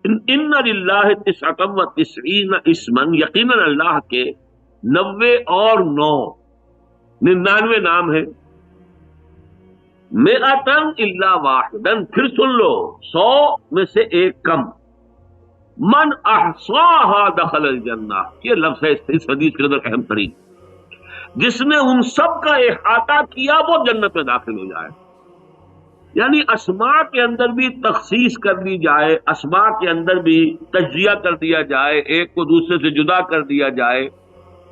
ان للہ 99 اسما، یقیناً اللہ کے 90 اور 9 99 نام ہیں، مئتن الا واحدن، پھر سن لو 100 میں سے ایک کم، من احصاها دخل الجنہ، یہ لفظ ہے اس حدیث کے اندر اہم ترین، جس نے ان سب کا احاطہ کیا وہ جنت میں داخل ہو جائے۔ یعنی اسماء کے اندر بھی تخصیص کر دی جائے، اسماء کے اندر بھی تجزیہ کر دیا جائے، ایک کو دوسرے سے جدا کر دیا جائے،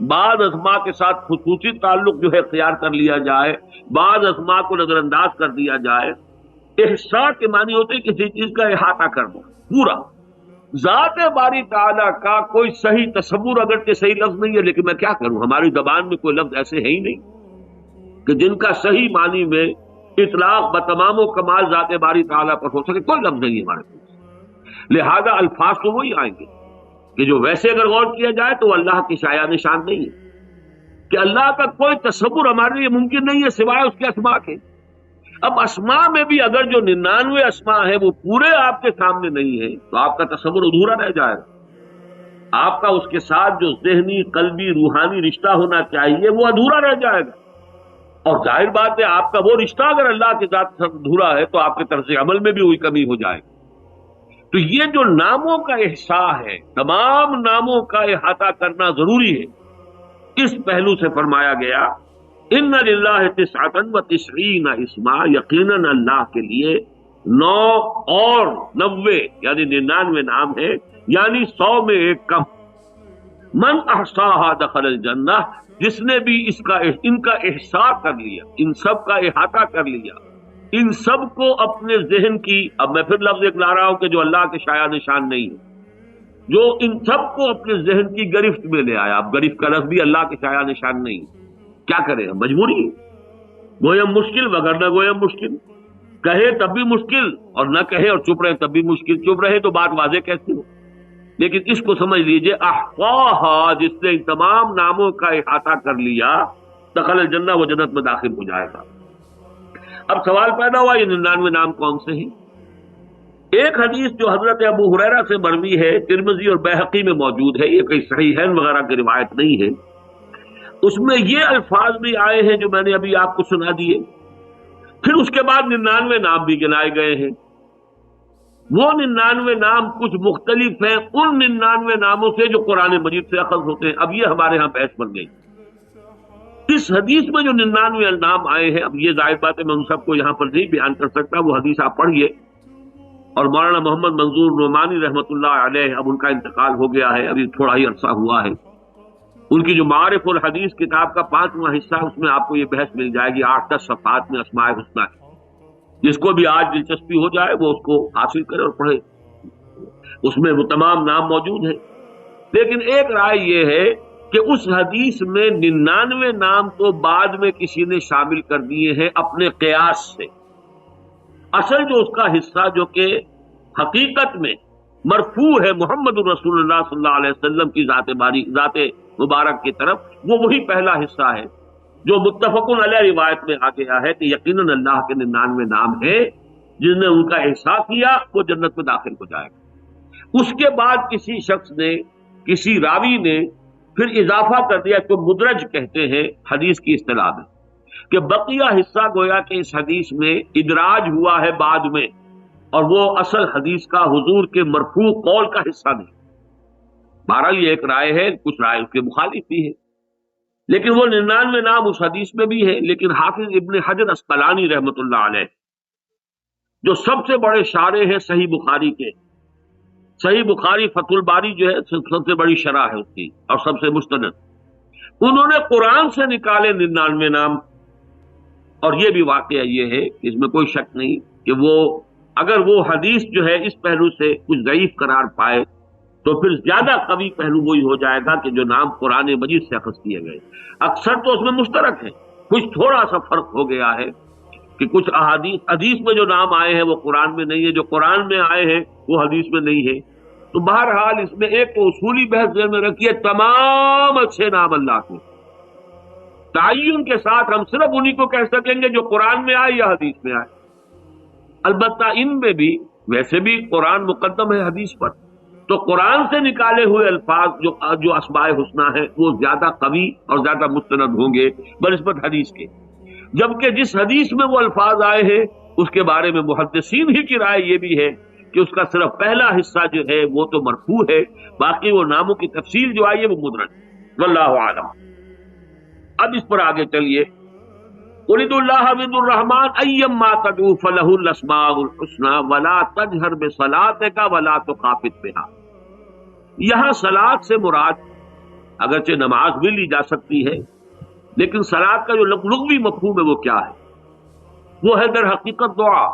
بعض اسماء کے ساتھ خصوصی تعلق جو ہے اختیار کر لیا جائے، بعض اسماء کو نظر انداز کر دیا جائے، احساء کے معنی ہوتے ہیں کسی چیز کا احاطہ کرنا پورا. ذات باری تعالیٰ کا کوئی صحیح تصور اگرچہ صحیح لفظ نہیں ہے، لیکن میں کیا کروں، ہماری زبان میں کوئی لفظ ایسے ہے ہی نہیں کہ جن کا صحیح معنی میں اطلاق بتمام و کمال ذات باری تعالیٰ پر ہو سکے. کوئی لفظ نہیں ہے ہمارے پاس، لہذا الفاظ تو وہی آئیں گے کہ جو ویسے اگر غور کیا جائے تو اللہ کی شایع نشان نہیں ہے کہ اللہ کا کوئی تصور ہمارے لیے ممکن نہیں ہے سوائے اس کے اسماء کے. اب اسماء میں بھی اگر جو 99 اسماء ہیں وہ پورے آپ کے سامنے نہیں ہیں تو آپ کا تصور ادھورا رہ جائے گا. آپ کا اس کے ساتھ جو ذہنی قلبی روحانی رشتہ ہونا چاہیے وہ ادھورا رہ جائے گا. اور ظاہر بات ہے آپ کا وہ رشتہ اگر اللہ کے ذات سے ادھورا ہے تو آپ کے طرز عمل میں بھی وہی کمی ہو جائے گی. تو یہ جو ناموں کا احساء ہے، تمام ناموں کا احاطہ کرنا ضروری ہے. اس پہلو سے فرمایا گیا ان للہ 99 اسما، یقیناً اللہ کے لیے 9 اور 90 یعنی 99 نام ہے، یعنی 100 میں ایک کم. من احصاها دخل الجنہ، جس نے بھی ان کا احصاء کر لیا، ان سب کا احاطہ کر لیا، ان سب کو اپنے ذہن کی، اب میں پھر لفظ ایک لا رہا ہوں کہ جو اللہ کے شایع نشان نہیں ہے، جو ان سب کو اپنے ذہن کی گرفت میں لے آیا. اب گرفت کا لفظ بھی اللہ کے شایع نشان نہیں ہے، کیا کرے، مجبوری ہے. گویم مشکل وگرنہ گویم مشکل، کہے تب بھی مشکل اور نہ کہے اور چپ رہے تب بھی مشکل. چپ رہے تو بات واضح کیسے ہو. لیکن اس کو سمجھ لیجئے، احصاها، جس نے ان تمام ناموں کا احاطہ کر لیا، دخل الجنہ، وہ جنت میں داخل ہو جائے گا. اب سوال پیدا ہوا یہ 99 نام کون سے ہیں؟ ایک حدیث جو حضرت ابو ہریرہ سے مروی ہے، ترمذی اور بیہقی میں موجود ہے، یہ کوئی صحیحین وغیرہ کی روایت نہیں ہے. اس میں یہ الفاظ بھی آئے ہیں جو میں نے ابھی آپ کو سنا دیے. پھر اس کے بعد 99 نام بھی گنائے گئے ہیں. وہ 99 نام کچھ مختلف ہیں ان 99 ناموں سے جو قرآن مجید سے اخذ ہوتے ہیں. اب یہ ہمارے ہاں بحث بن گئی. اس حدیث میں جو 99 نام آئے ہیں، اب یہ ظاہر بات ہے میں ان سب کو یہاں پر نہیں بیان کر سکتا، وہ حدیث آپ پڑھیے. اور مولانا محمد منظور نعمانی رحمۃ اللہ علیہ، اب ان کا انتقال ہو گیا ہے، ابھی تھوڑا ہی عرصہ ہوا ہے. ان کی جو معارف الحدیث کتاب کا 5واں حصہ، اس میں آپ کو یہ بحث مل جائے گی 8-10 صفحات میں اسماء الحسنی کی. جس کو بھی آج دلچسپی ہو جائے وہ اس کو حاصل کرے اور پڑھے، اس میں وہ تمام نام موجود ہیں. لیکن ایک رائے یہ ہے کہ اس حدیث میں 99 نام تو بعد میں کسی نے شامل کر دیے ہیں اپنے قیاس سے. اصل جو اس کا حصہ جو کہ حقیقت میں مرفوع ہے محمد رسول اللہ صلی اللہ علیہ وسلم کی ذات مبارک کی طرف، وہ وہی پہلا حصہ ہے جو متفقن علیہ روایت میں آ گیا ہے کہ یقیناً اللہ کے 99 نام ہیں، جس نے ان کا احساس کیا وہ جنت میں داخل ہو جائے گا. اس کے بعد کسی شخص نے، کسی راوی نے پھر اضافہ کر دیا، تو مدرج کہتے ہیں حدیث کی اصطلاح میں، کہ بقیہ حصہ گویا کہ اس حدیث میں ادراج ہوا ہے بعد میں، اور وہ اصل حدیث کا حضور کے مرفوع قول کا حصہ نہیں. بہرحال یہ ایک رائے ہے، کچھ رائے اس کے مخالف بھی ہے، لیکن وہ 99 نام اس حدیث میں بھی ہے. لیکن حافظ ابن حجر اسقلانی رحمۃ اللہ علیہ، جو سب سے بڑے شارح ہیں صحیح بخاری کے، صحیح بخاری فتح الباری جو ہے سب سے بڑی شرح ہے اس کی اور سب سے مستند، انہوں نے قرآن سے نکالے 99 نام. اور یہ بھی واقعہ یہ ہے، اس میں کوئی شک نہیں کہ وہ اگر وہ حدیث جو ہے اس پہلو سے کچھ ضعیف قرار پائے تو پھر زیادہ قوی پہلو وہی ہو جائے گا کہ جو نام قرآن مجید سے اخذ کیے گئے. اکثر تو اس میں مشترک ہے، کچھ تھوڑا سا فرق ہو گیا ہے کہ کچھ حدیث میں جو نام آئے ہیں وہ قرآن میں نہیں ہے، جو قرآن میں آئے ہیں وہ حدیث میں نہیں ہے. تو بہرحال اس میں ایک اصولی بحث ذہن میں رکھیے، تمام اچھے نام اللہ کے تعین کے ساتھ ہم صرف انہی کو کہہ سکیں گے جو قرآن میں آئے یا حدیث میں آئے. البتہ ان میں بھی ویسے بھی قرآن مقدم ہے حدیث پر، تو قرآن سے نکالے ہوئے الفاظ جو اسماء حسنی ہیں وہ زیادہ قوی اور زیادہ مستند ہوں گے بنسبت حدیث کے. جبکہ جس حدیث میں وہ الفاظ آئے ہیں اس کے بارے میں محدثین ہی کی رائے یہ بھی ہے کہ اس کا صرف پہلا حصہ جو ہے وہ تو مرفوع ہے، باقی وہ ناموں کی تفصیل جو آئی ہے وہ مدرج. واللہ اعلم. اب اس پر آگے چلیے. قُلِ اللَّهَ عَبْدُ الرَّحْمَٰنِ أَيَّمَّا تَدْعُوا فَلَهُ الْأَسْمَاءُ الْحُسْنَىٰ وَلَا تَجْهَرْ بِصَلَاتِكَ وَلَا تُخَافِتْ بِهَا. یہاں صلاۃ سے مراد اگرچہ نماز بھی لی جا سکتی ہے، لیکن صلاۃ کا جو لغوی مفہوم ہے وہ کیا ہے؟ وہ ہے در حقیقت دعا.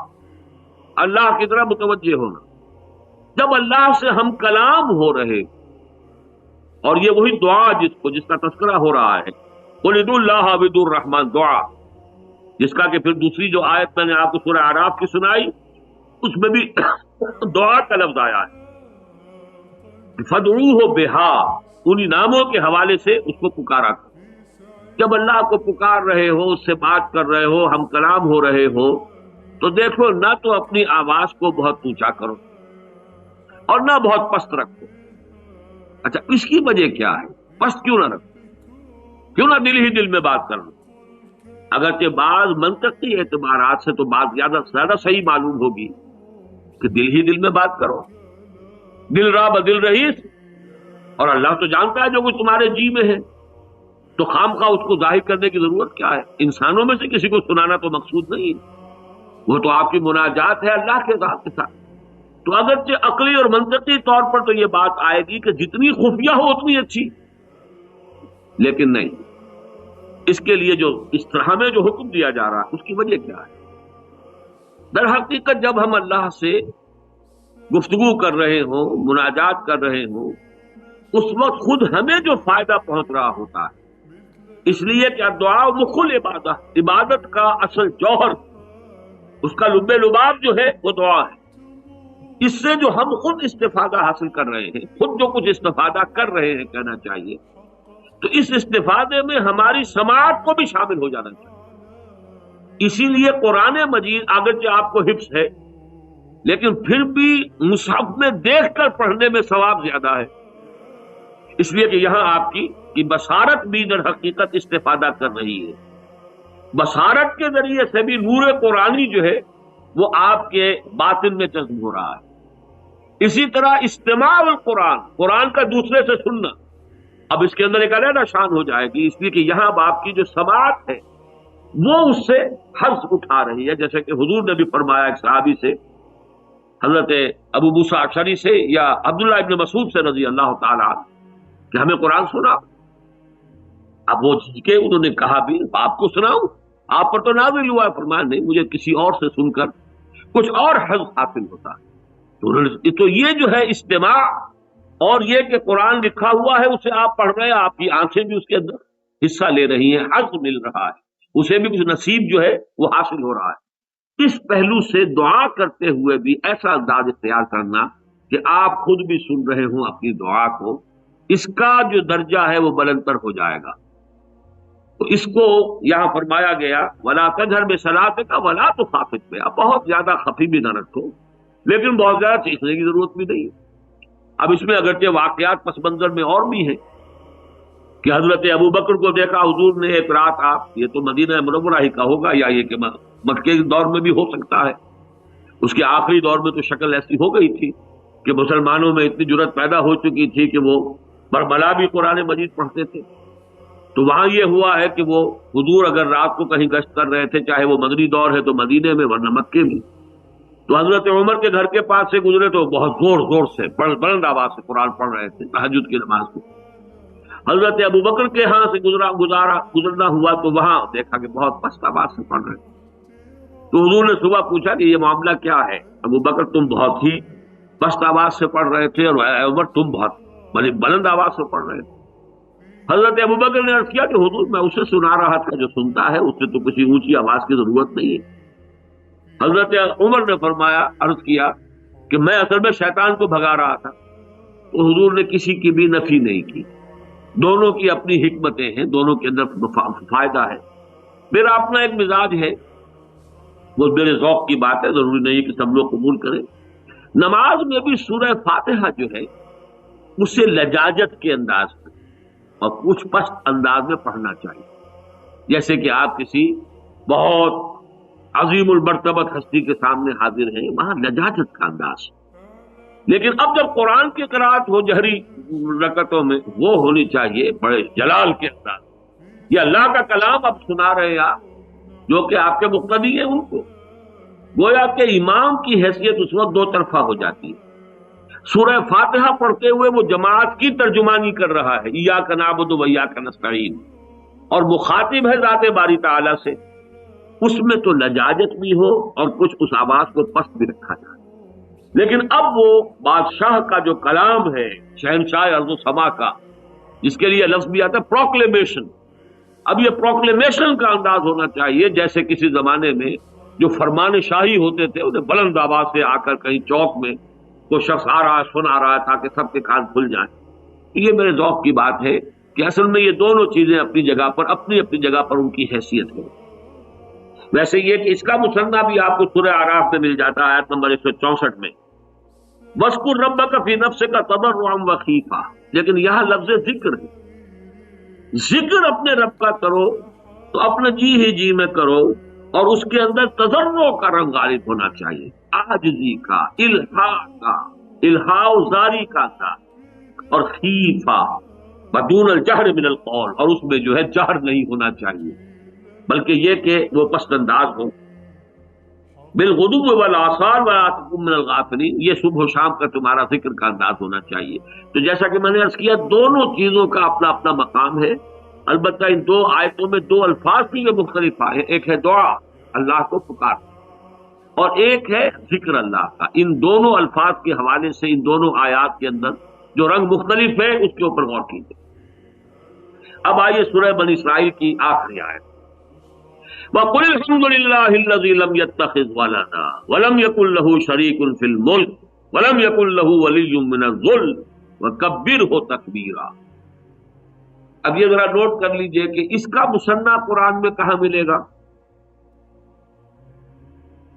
اللہ کی طرح متوجہ ہونا. جب اللہ سے ہم کلام ہو رہے، اور یہ وہی دعا جس کا تذکرہ ہو رہا ہے، قُلِ ادعوا اللَّهَ وَادعوا الرَّحْمَٰنَ دعا، جس کا کہ پھر دوسری جو آیت میں نے آپ کو سورہ اعراف کی سنائی، اس میں بھی دعا کا لفظ آیا ہے. فَادْعُوهُ بِهَا، انہی ناموں کے حوالے سے اس کو پکارا کرو. جب اللہ کو پکار رہے ہو، اس سے بات کر رہے ہو، ہم کلام ہو رہے ہو، تو دیکھو نہ تو اپنی آواز کو بہت اونچا کرو اور نہ بہت پست رکھو. اچھا، اس کی وجہ کیا ہے؟ پست کیوں نہ رکھو؟ کیوں نہ دل ہی دل میں بات کرو؟ اگرچہ بعض منطقی اعتبارات سے تو بات زیادہ صحیح معلوم ہوگی کہ دل ہی دل میں بات کرو. دل را بدل رئیس، اور اللہ تو جانتا ہے جو کچھ تمہارے جی میں ہے، تو خام خواہ اس کو ظاہر کرنے کی ضرورت کیا ہے؟ انسانوں میں سے کسی کو سنانا تو مقصود نہیں، وہ تو آپ کی مناجات ہے اللہ کے ذات کے ساتھ. تو اگرچہ عقلی اور منطقی طور پر تو یہ بات آئے گی کہ جتنی خفیہ ہو اتنی اچھی، لیکن نہیں. اس کے لیے جو اس طرح میں جو حکم دیا جا رہا ہے اس کی وجہ کیا ہے؟ در حقیقت جب ہم اللہ سے گفتگو کر رہے ہوں، مناجات کر رہے ہوں، اس وقت خود ہمیں جو فائدہ پہنچ رہا ہوتا ہے. اس لیے کہ دعا مخل عبادت، عبادت کا اصل جوہر، اس کا لب لباب جو ہے وہ دعا ہے. اس سے جو ہم خود استفادہ حاصل کر رہے ہیں، خود جو کچھ استفادہ کر رہے ہیں کہنا چاہیے، تو اس استفادے میں ہماری سماعت کو بھی شامل ہو جانا چاہیے. اسی لیے قرآن مجید اگرچہ آپ کو حفظ ہے، لیکن پھر بھی مصحف میں دیکھ کر پڑھنے میں ثواب زیادہ ہے، اس لیے کہ یہاں آپ کی بصارت بھی در حقیقت استفادہ کر رہی ہے. بصارت کے ذریعے سے بھی نور قرآنی جو ہے وہ آپ کے باطن میں جذب ہو رہا ہے. اسی طرح استماع القرآن، قرآن کا دوسرے سے سننا، اب اس کے اندر ایک علیحدہ شان ہو جائے گی، اس لیے کہ یہاں اب آپ کی جو سماعت ہے وہ اس سے حظ اٹھا رہی ہے. جیسے کہ حضور نے بھی فرمایا ایک صحابی سے، حضرت ابو موسیٰ اشعری سے یا عبداللہ ابن مسعود سے رضی اللہ تعالیٰ عنہ، کہ ہمیں قرآن سنا. اب وہ کہ انہوں نے کہا بھی آپ کو سناؤں، آپ پر تو نازل ہوا ہے. فرمایا نہیں، مجھے کسی اور سے سن کر کچھ اور حظ حاصل ہوتا ہے. تو یہ جو ہے استماع، اور یہ کہ قرآن لکھا ہوا ہے اسے آپ پڑھ رہے ہیں، آپ کی آنکھیں بھی اس کے اندر حصہ لے رہی ہیں، حظ مل رہا ہے، اسے بھی کچھ نصیب جو ہے وہ حاصل ہو رہا ہے. اس پہلو سے دعا کرتے ہوئے بھی ایسا انداز اختیار کرنا کہ آپ خود بھی سن رہے ہوں اپنی دعا کو، اس کا جو درجہ ہے وہ بلندتر ہو جائے گا. تو اس کو یہاں فرمایا گیا وَلَا تَجْهَرْ بِصَلَاتِكَ وَلَا تُخَافِتْ بِهَا، بہت زیادہ خفی بھی نہ رکھو، لیکن بہت زیادہ چیخنے کی ضرورت بھی نہیں. اب اس میں اگرچہ واقعات پس منظر میں اور بھی ہیں کہ حضرت ابو بکر کو دیکھا حضور نے ایک رات، آپ یہ تو مدینہ منورہ ہی کا ہوگا یا یہ کہ مکے کے دور میں بھی ہو سکتا ہے، اس کے آخری دور میں تو شکل ایسی ہو گئی تھی کہ مسلمانوں میں اتنی جرت پیدا ہو چکی تھی کہ وہ بربلا بھی قرآن مجید پڑھتے تھے. تو وہاں یہ ہوا ہے کہ وہ حضور اگر رات کو کہیں گشت کر رہے تھے، چاہے وہ مدنی دور ہے تو مدینے میں ورنہ مکے میں، تو حضرت عمر کے گھر کے پاس سے گزرے تو بہت زور زور سے بلند آواز سے قرآن پڑھ رہے تھے تہجد کی نماز میں. حضرت ابو بکر کے ہاں سے گزرنا ہوا تو وہاں دیکھا کہ بہت پست آواز سے پڑھ رہے تھے. تو حضور نے صبح پوچھا کہ یہ معاملہ کیا ہے؟ ابو بکر تم بہت ہی پست آواز سے پڑھ رہے تھے، اور عمر تم بہت بلند آواز سے پڑھ رہے تھے. حضرت ابو بکر نے عرض کیا کہ حضور میں اسے سنا رہا تھا جو سنتا ہے، اس سے تو کسی اونچی آواز کی ضرورت نہیں ہے. حضرت عمر نے فرمایا، عرض کیا کہ میں اصل میں شیطان کو بھگا رہا تھا. تو حضور نے کسی کی بھی نفی نہیں کی، دونوں کی اپنی حکمتیں ہیں، دونوں کے اندر فائدہ ہے. میرا اپنا ایک مزاج ہے، وہ میرے ذوق کی بات ہے، ضروری نہیں کہ سب لوگ قبول کریں. نماز میں بھی سورہ فاتحہ جو ہے اسے لجاجت کے انداز میں اور کچھ پست انداز میں پڑھنا چاہیے. جیسے کہ آپ کسی بہت عظیم المرتبت ہستی کے سامنے حاضر ہیں، وہاں لجاجت کا انداز. لیکن اب جب قرآن کی قرأت ہو جہری رکعتوں میں، وہ ہونی چاہیے بڑے جلال کے انداز. یہ اللہ کا کلام اب سنا رہے ہیں آپ، جو کہ آپ کے مقتدی ہیں، ان کو گویا کہ امام کی حیثیت اس وقت دو طرفہ ہو جاتی ہے. سورہ فاتحہ پڑھتے ہوئے وہ جماعت کی ترجمانی کر رہا ہے، ایاک نعبد و ایاک نستعین، اور مخاطب ہے ذات باری تعالیٰ سے. اس میں تو لجاجت بھی ہو اور کچھ اس آواز کو پست بھی رکھا جائے. لیکن اب وہ بادشاہ کا جو کلام ہے، شہنشاہ ارض و سما کا، جس کے لیے لفظ بھی آتا ہے پروکلیمیشن، اب یہ پروکلیمیشن کا انداز ہونا چاہیے جیسے کسی زمانے میں جو فرمان شاہی ہوتے تھے انہیں بلند آواز سے آ کر کہیں چوک میں کوئی شخص آ رہا ہے سنا رہا ہے تاکہ سب کے کان کھل جائیں. یہ میرے ذوق کی بات ہے کہ اصل میں یہ دونوں چیزیں اپنی جگہ پر اپنی جگہ پر ان کی حیثیت ہے. ویسے یہ کہ اس کا مصنف بھی آپ کو سورہ اعراف میں مل جاتا ہے آیت نمبر 164 میں، وَاذْكُرْ رَبَّكَ فِي نَفْسِكَ تَضَرُّعًا وَخِيفًا، لیکن یہاں لفظ ذکر ہے. ذکر اپنے رب کا کرو تو اپنے جی ہی جی میں کرو، اور اس کے اندر تضرع کا رنگ غالب ہونا چاہیے، عاجزی کا، الہا و زاری کا ساتھ، اور خیفہ بدون الجہر من القول، اور اس میں جو ہے جہر نہیں ہونا چاہیے بلکہ یہ کہ وہ پست انداز ہو. بالغدو والآصال ولا تکن من الغافلین، یہ صبح و شام کا تمہارا ذکر کا انداز ہونا چاہیے. تو جیسا کہ میں نے عرض کیا دونوں چیزوں کا اپنا اپنا مقام ہے. البتہ ان دو آیتوں میں دو الفاظ کی یہ مختلف آئے، ایک ہے دعا، اللہ کو پکار، اور ایک ہے ذکر اللہ کا. ان دونوں الفاظ کے حوالے سے ان دونوں آیات کے اندر جو رنگ مختلف ہے اس کے اوپر غور کیجیے. اب آئیے سورہ بنی اسرائیل کی آخری آیت، وَقُلِ الْحَمْدُ لِلَّهِ الَّذِي لَمْ يَتَّخِذْ وَلَدًا وَلَمْ يَكُنْ لَهُ شَرِيكٌ فِي الْمُلْكِ وَلَمْ يَكُنْ لَهُ وَلِيٌّ مِّنَ الذُّلِّ وَكَبِّرْهُ تَكْبِيرًا. اب یہ ذرا نوٹ کر لیجئے کہ اس کا مصنع قرآن میں کہاں ملے گا.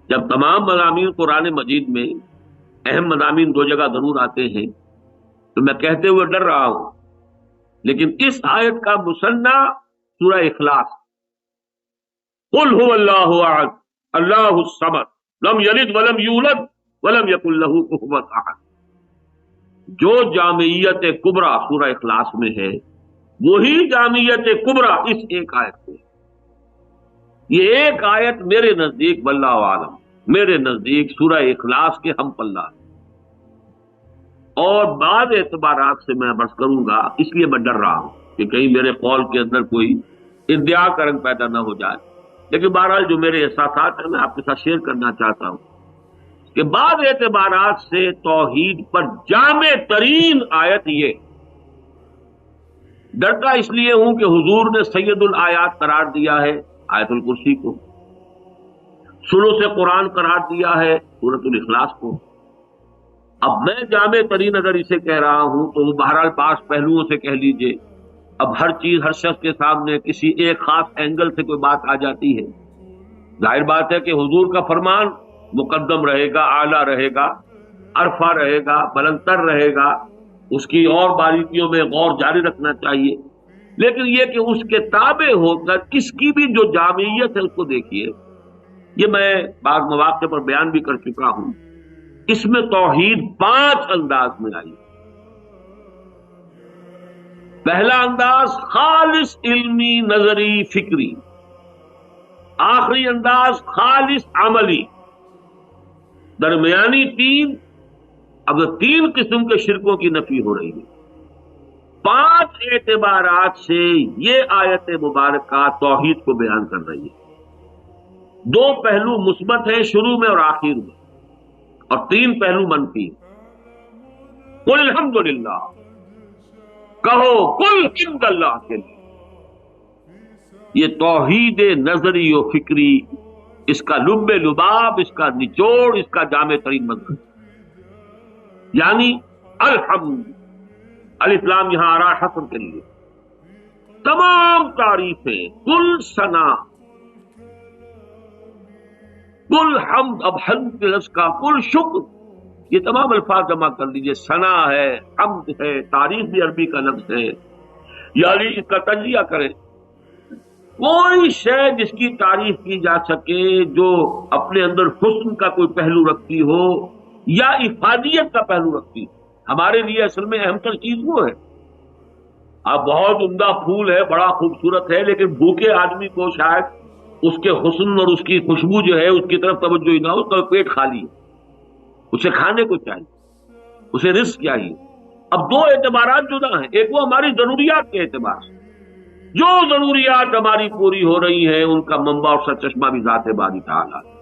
جب تمام مضامین قرآن مجید میں اہم مضامین دو جگہ ضرور آتے ہیں تو میں کہتے ہوئے ڈر رہا ہوں، لیکن اس آیت کا مصنع سورہ اخلاص، قل هو اللہ احد اللہ الصمد لم یلد ولم یولد ولم یکن له کفوا احد، جو جامعیت کبریٰ سورہ اخلاص میں ہے وہی جامعیت کبریٰ اس ایک آیت میں. یہ ایک آیت میرے نزدیک واللہ عالم، میرے نزدیک سورہ اخلاص کے ہم پلہ، اور بعض اعتبارات سے میں بس کروں گا، اس لیے میں ڈر رہا ہوں کہ کہیں میرے قول کے اندر کوئی ادعا کا رنگ پیدا نہ ہو جائے. لیکن بہرحال جو میرے احساسات ہیں میں آپ کے ساتھ شیئر کرنا چاہتا ہوں کہ بعض اعتبارات سے توحید پر جامع ترین آیت یہ. ڈرتا اس لیے ہوں کہ حضور نے سید الآیات قرار دیا ہے آیت الکرسی کو، ثلث قرآن قرار دیا ہے سورۃ الاخلاص کو. اب میں جامع ترین اگر اسے کہہ رہا ہوں تو بہرحال بعض پہلوؤں سے کہہ لیجئے. اب ہر چیز ہر شخص کے سامنے کسی ایک خاص اینگل سے کوئی بات آ جاتی ہے. ظاہر بات ہے کہ حضور کا فرمان مقدم رہے گا، اعلیٰ رہے گا، عرفہ رہے گا، بلندتر رہے گا، اس کی اور باریکیوں میں غور جاری رکھنا چاہیے. لیکن یہ کہ اس کے تابع ہو کر اس کی بھی جو جامعیت ہے اس کو دیکھیے. یہ میں بعض مواقع پر بیان بھی کر چکا ہوں. اس میں توحید 5 انداز میں آئی. پہلا انداز خالص علمی نظری فکری، آخری انداز خالص عملی، درمیانی 3. اب 3 قسم کے شرکوں کی نفی ہو رہی ہے. 5 اعتبارات سے یہ آیت مبارکہ توحید کو بیان کر رہی ہے. 2 پہلو مثبت ہیں شروع میں اور آخر میں، اور 3 پہلو منفی. قل الحمدللہ، کہو کل حمد اللہ کے لیے. یہ توحید نظری و فکری، اس کا لب لباب، اس کا نچوڑ، اس کا جامع ترین مضمون، یعنی الحمد. الف لام یہاں آ رہا حسن کے لیے. تمام تعریفیں، کل ثنا، کل حمد، اب حمد کے لفظ کا کل شکر، یہ تمام الفاظ جمع کر لیجئے. ثنا ہے، حمد ہے، تعریف بھی عربی کا لفظ ہے، یعنی اس کا تجزیہ کریں. کوئی شے جس کی تعریف کی جا سکے جو اپنے اندر حسن کا کوئی پہلو رکھتی ہو یا افادیت کا پہلو رکھتی ہو. ہمارے لیے اصل میں اہم تر چیز وہ ہے. اب بہت عمدہ پھول ہے، بڑا خوبصورت ہے، لیکن بھوکے آدمی کو شاید اس کے حسن اور اس کی خوشبو جو ہے اس کی طرف توجہ ہی نہ ہو، اس کا پیٹ خالی ہے، اسے کھانے کو چاہیے، اسے رزق چاہیے. اب 2 اعتبارات جدا ہیں. ایک وہ ہماری ضروریات کے اعتبار سے، جو ضروریات ہماری پوری ہو رہی ہیں ان کا منبع اور سرچشمہ بھی ذات باری تعالیٰ ہے.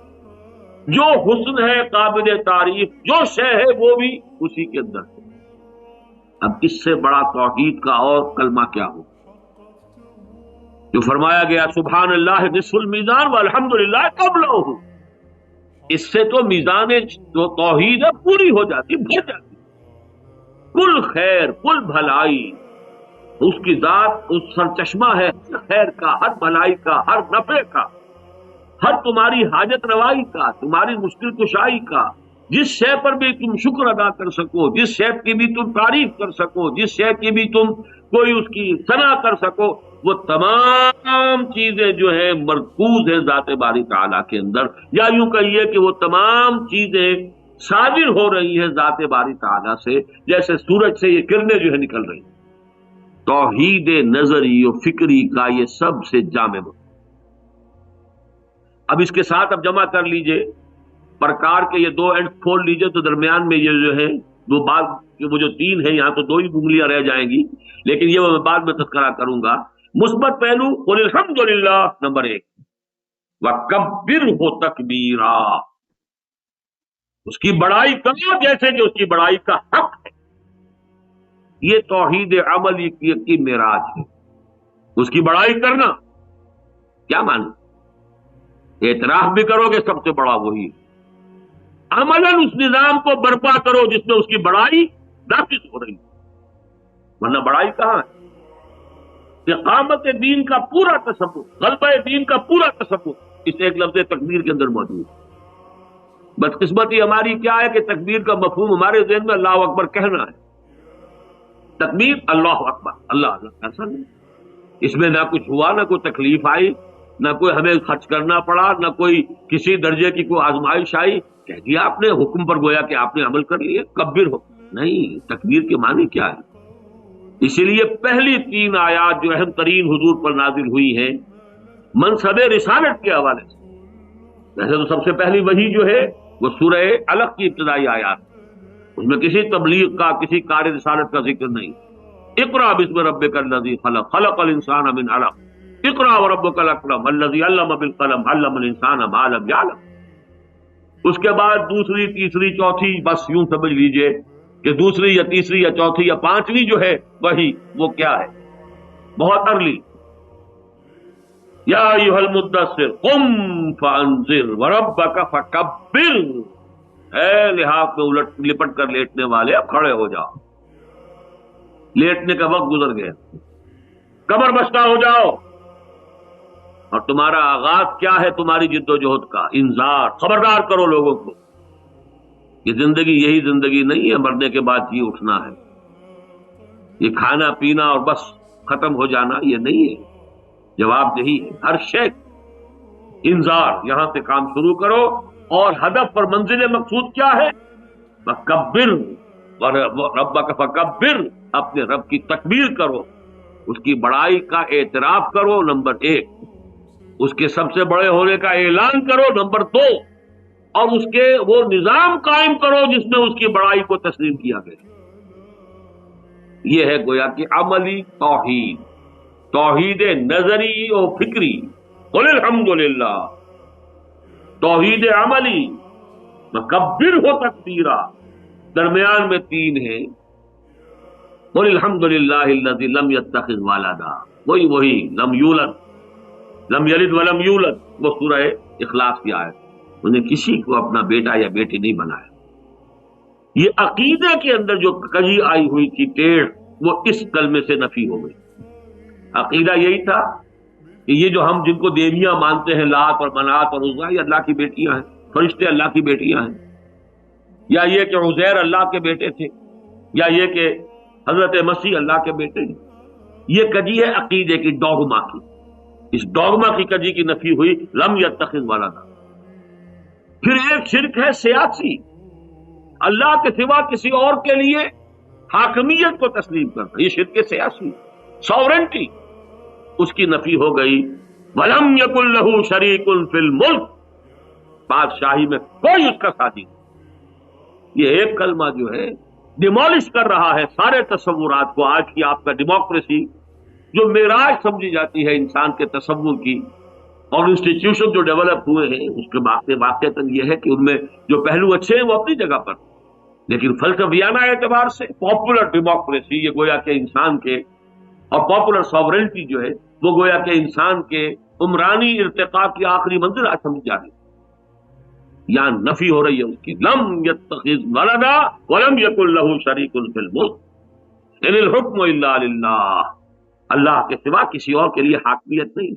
جو حسن ہے قابل تعریف جو شے ہے وہ بھی اسی کے اندر ہے. اب اس سے بڑا توحید کا اور کلمہ کیا ہو جو فرمایا گیا سبحان اللہ نصف المیزان والحمدللہ قبلہ. اس سے تو میزان جو توحید ہے پوری ہو جاتی بھر جاتی. کل خیر کل بھلائی اس کی ذات اس سرچشمہ ہے خیر کا ہر بھلائی کا ہر نفع کا ہر تمہاری حاجت روائی کا تمہاری مشکل کشائی کا. جس شے پر بھی تم شکر ادا کر سکو جس شے کی بھی تم تعریف کر سکو جس شے کی بھی تم کوئی اس کی ثنا کر سکو وہ تمام چیزیں جو ہیں مرکوز ہیں ذات باری تعالیٰ کے اندر. یا یوں کہیے کہ وہ تمام چیزیں صادر ہو رہی ہیں ذات باری تعالیٰ سے جیسے سورج سے یہ کرنیں جو ہے نکل رہی ہیں. توحید نظری و فکری کا یہ سب سے جامع. اب اس کے ساتھ اب جمع کر لیجئے پرکار کے یہ دو اینڈ کھول لیجئے تو درمیان میں یہ جو ہے دو بعد وہ جو تین ہیں یہاں تو دو ہی انگلیاں رہ جائیں گی لیکن یہ میں بعد میں تذکرہ کروں گا. مثبت پہلو قل الحمدللہ نمبر 1 وکبرہ تکبیرا. اس کی بڑائی کرو جیسے کہ اس کی بڑائی کا حق ہے. یہ توحید عملی کی معراج ہے. اس کی بڑائی کرنا کیا معنی اعتراف بھی کرو گے سب سے بڑا وہی ہے. عملاً اس نظام کو برپا کرو جس میں اس کی بڑائی نافذ ہو رہی ہے ورنہ بڑائی کہاں ہے. اقامت دین کا پورا تصور غلبہ دین کا پورا تصور اس ایک لفظ تکبیر کے اندر موجود ہے. بدقسمتی ہماری کیا ہے کہ تکبیر کا مفہوم ہمارے ذہن میں اللہ اکبر کہنا ہے. تکبیر اللہ اکبر اللہ اللہ ایسا نہیں. اس میں نہ کچھ ہوا نہ کوئی تکلیف آئی نہ کوئی ہمیں خرچ کرنا پڑا نہ کوئی کسی درجے کی کوئی آزمائش آئی. کہہ دیا آپ نے حکم پر گویا کہ آپ نے عمل کر لیے کبیر ہو نہیں. تکبیر کے معنی کیا ہے. اسی لیے پہلی 3 آیات جو اہم ترین حضور پر نازل ہوئی ہیں منصب رسالت کے حوالے سے. ویسے تو سب سے پہلی وحی جو ہے وہ سورہ علق کی ابتدائی آیات اس میں کسی تبلیغ کا کسی کار رسالت کا ذکر نہیں. اقرا بسم ربک الذی خلق خلق الانسان من علق اقرا وربک الاکرم الذی علم بالقلم علم الانسان ما لم یعلم. اس کے بعد دوسری تیسری چوتھی بس یوں سمجھ لیجئے کہ دوسری یا تیسری یا چوتھی یا پانچویں جو ہے وہی وہ کیا ہے بہت ارلی. یا ایھا المدثر قم فانذر وربک فکبر. اے لحاف میں لپٹ کر لیٹنے والے اب کھڑے ہو جاؤ. لیٹنے کا وقت گزر گیا کمر بستہ ہو جاؤ. اور تمہارا آغاز کیا ہے تمہاری جد و جہد کا انذار خبردار کرو لوگوں کو. یہ زندگی یہی زندگی نہیں ہے مرنے کے بعد جی اٹھنا ہے. یہ کھانا پینا اور بس ختم ہو جانا یہ نہیں ہے. جواب یہی ہے ہر شے انذار. یہاں سے کام شروع کرو اور ہدف پر منزل مقصود کیا ہے فکبر ربک فکبر. اپنے رب کی تکبیر کرو اس کی بڑائی کا اعتراف کرو نمبر 1. اس کے سب سے بڑے ہونے کا اعلان کرو نمبر 2. اور اس کے وہ نظام قائم کرو جس میں اس کی بڑائی کو تسلیم کیا گیا. یہ ہے گویا کہ عملی توحید توحید نظری و فکری. قل الحمدللہ توحید عملی مکبر ہو تکبیرا. درمیان میں 3 ہیں. قل الحمدللہ الذی لم یتخذ ولدا وہی لم یولد لم یلد ولم یولد وہ سورہ اخلاص کی آیت. انہیں کسی کو اپنا بیٹا یا بیٹی نہیں بنایا. یہ عقیدے کے اندر جو کجی آئی ہوئی تھی ٹیڑھ وہ اس کلمے سے نفی ہو گئی. عقیدہ یہی تھا کہ یہ جو ہم جن کو دیویاں مانتے ہیں لات اور منات اور عزیٰ یہ اللہ کی بیٹیاں ہیں فرشتے اللہ کی بیٹیاں ہیں. یا یہ کہ عزیر اللہ کے بیٹے تھے یا یہ کہ حضرت مسیح اللہ کے بیٹے ہیں. یہ کجی ہے عقیدے کی ڈوگما کی. اس ڈوگما کی کجی کی نفی ہوئی لم یتخذ ولدا. پھر ایک شرک ہے سیاسی اللہ کے سوا کسی اور کے لیے حاکمیت کو تسلیم کرنا. یہ شرک سیاسی ساورنٹی اس کی نفی ہو گئی. وَلَمْ يَكُنْ لَهُ شَرِيكٌ فِي الْمُلْكِ بادشاہی میں کوئی اس کا ساتھی. یہ ایک کلمہ جو ہے ڈیمولش کر رہا ہے سارے تصورات کو. آج کی آپ کا ڈیموکریسی جو معراج سمجھی جاتی ہے انسان کے تصور کی، اور انسٹیٹیوشن جو ڈیولپ ہوئے ہیں اس کے واقعتاً یہ ہے کہ ان میں جو پہلو اچھے ہیں وہ اپنی جگہ پر، لیکن فلسفیانہ اعتبار سے پاپولر ڈیموکریسی، یہ گویا کہ انسان کے، اور پاپولر ساورنٹی جو ہے وہ گویا کہ انسان کے عمرانی ارتقاء کی آخری منزل آج سمجھ جا رہی ہے۔ یہاں نفی ہو رہی ہے اس کی، لم یتخذ ولدا ولم یکن لہ شریک فی الملک ان الحکم الا للہ، اللہ کے سوا کسی اور کے لیے حاکمیت نہیں،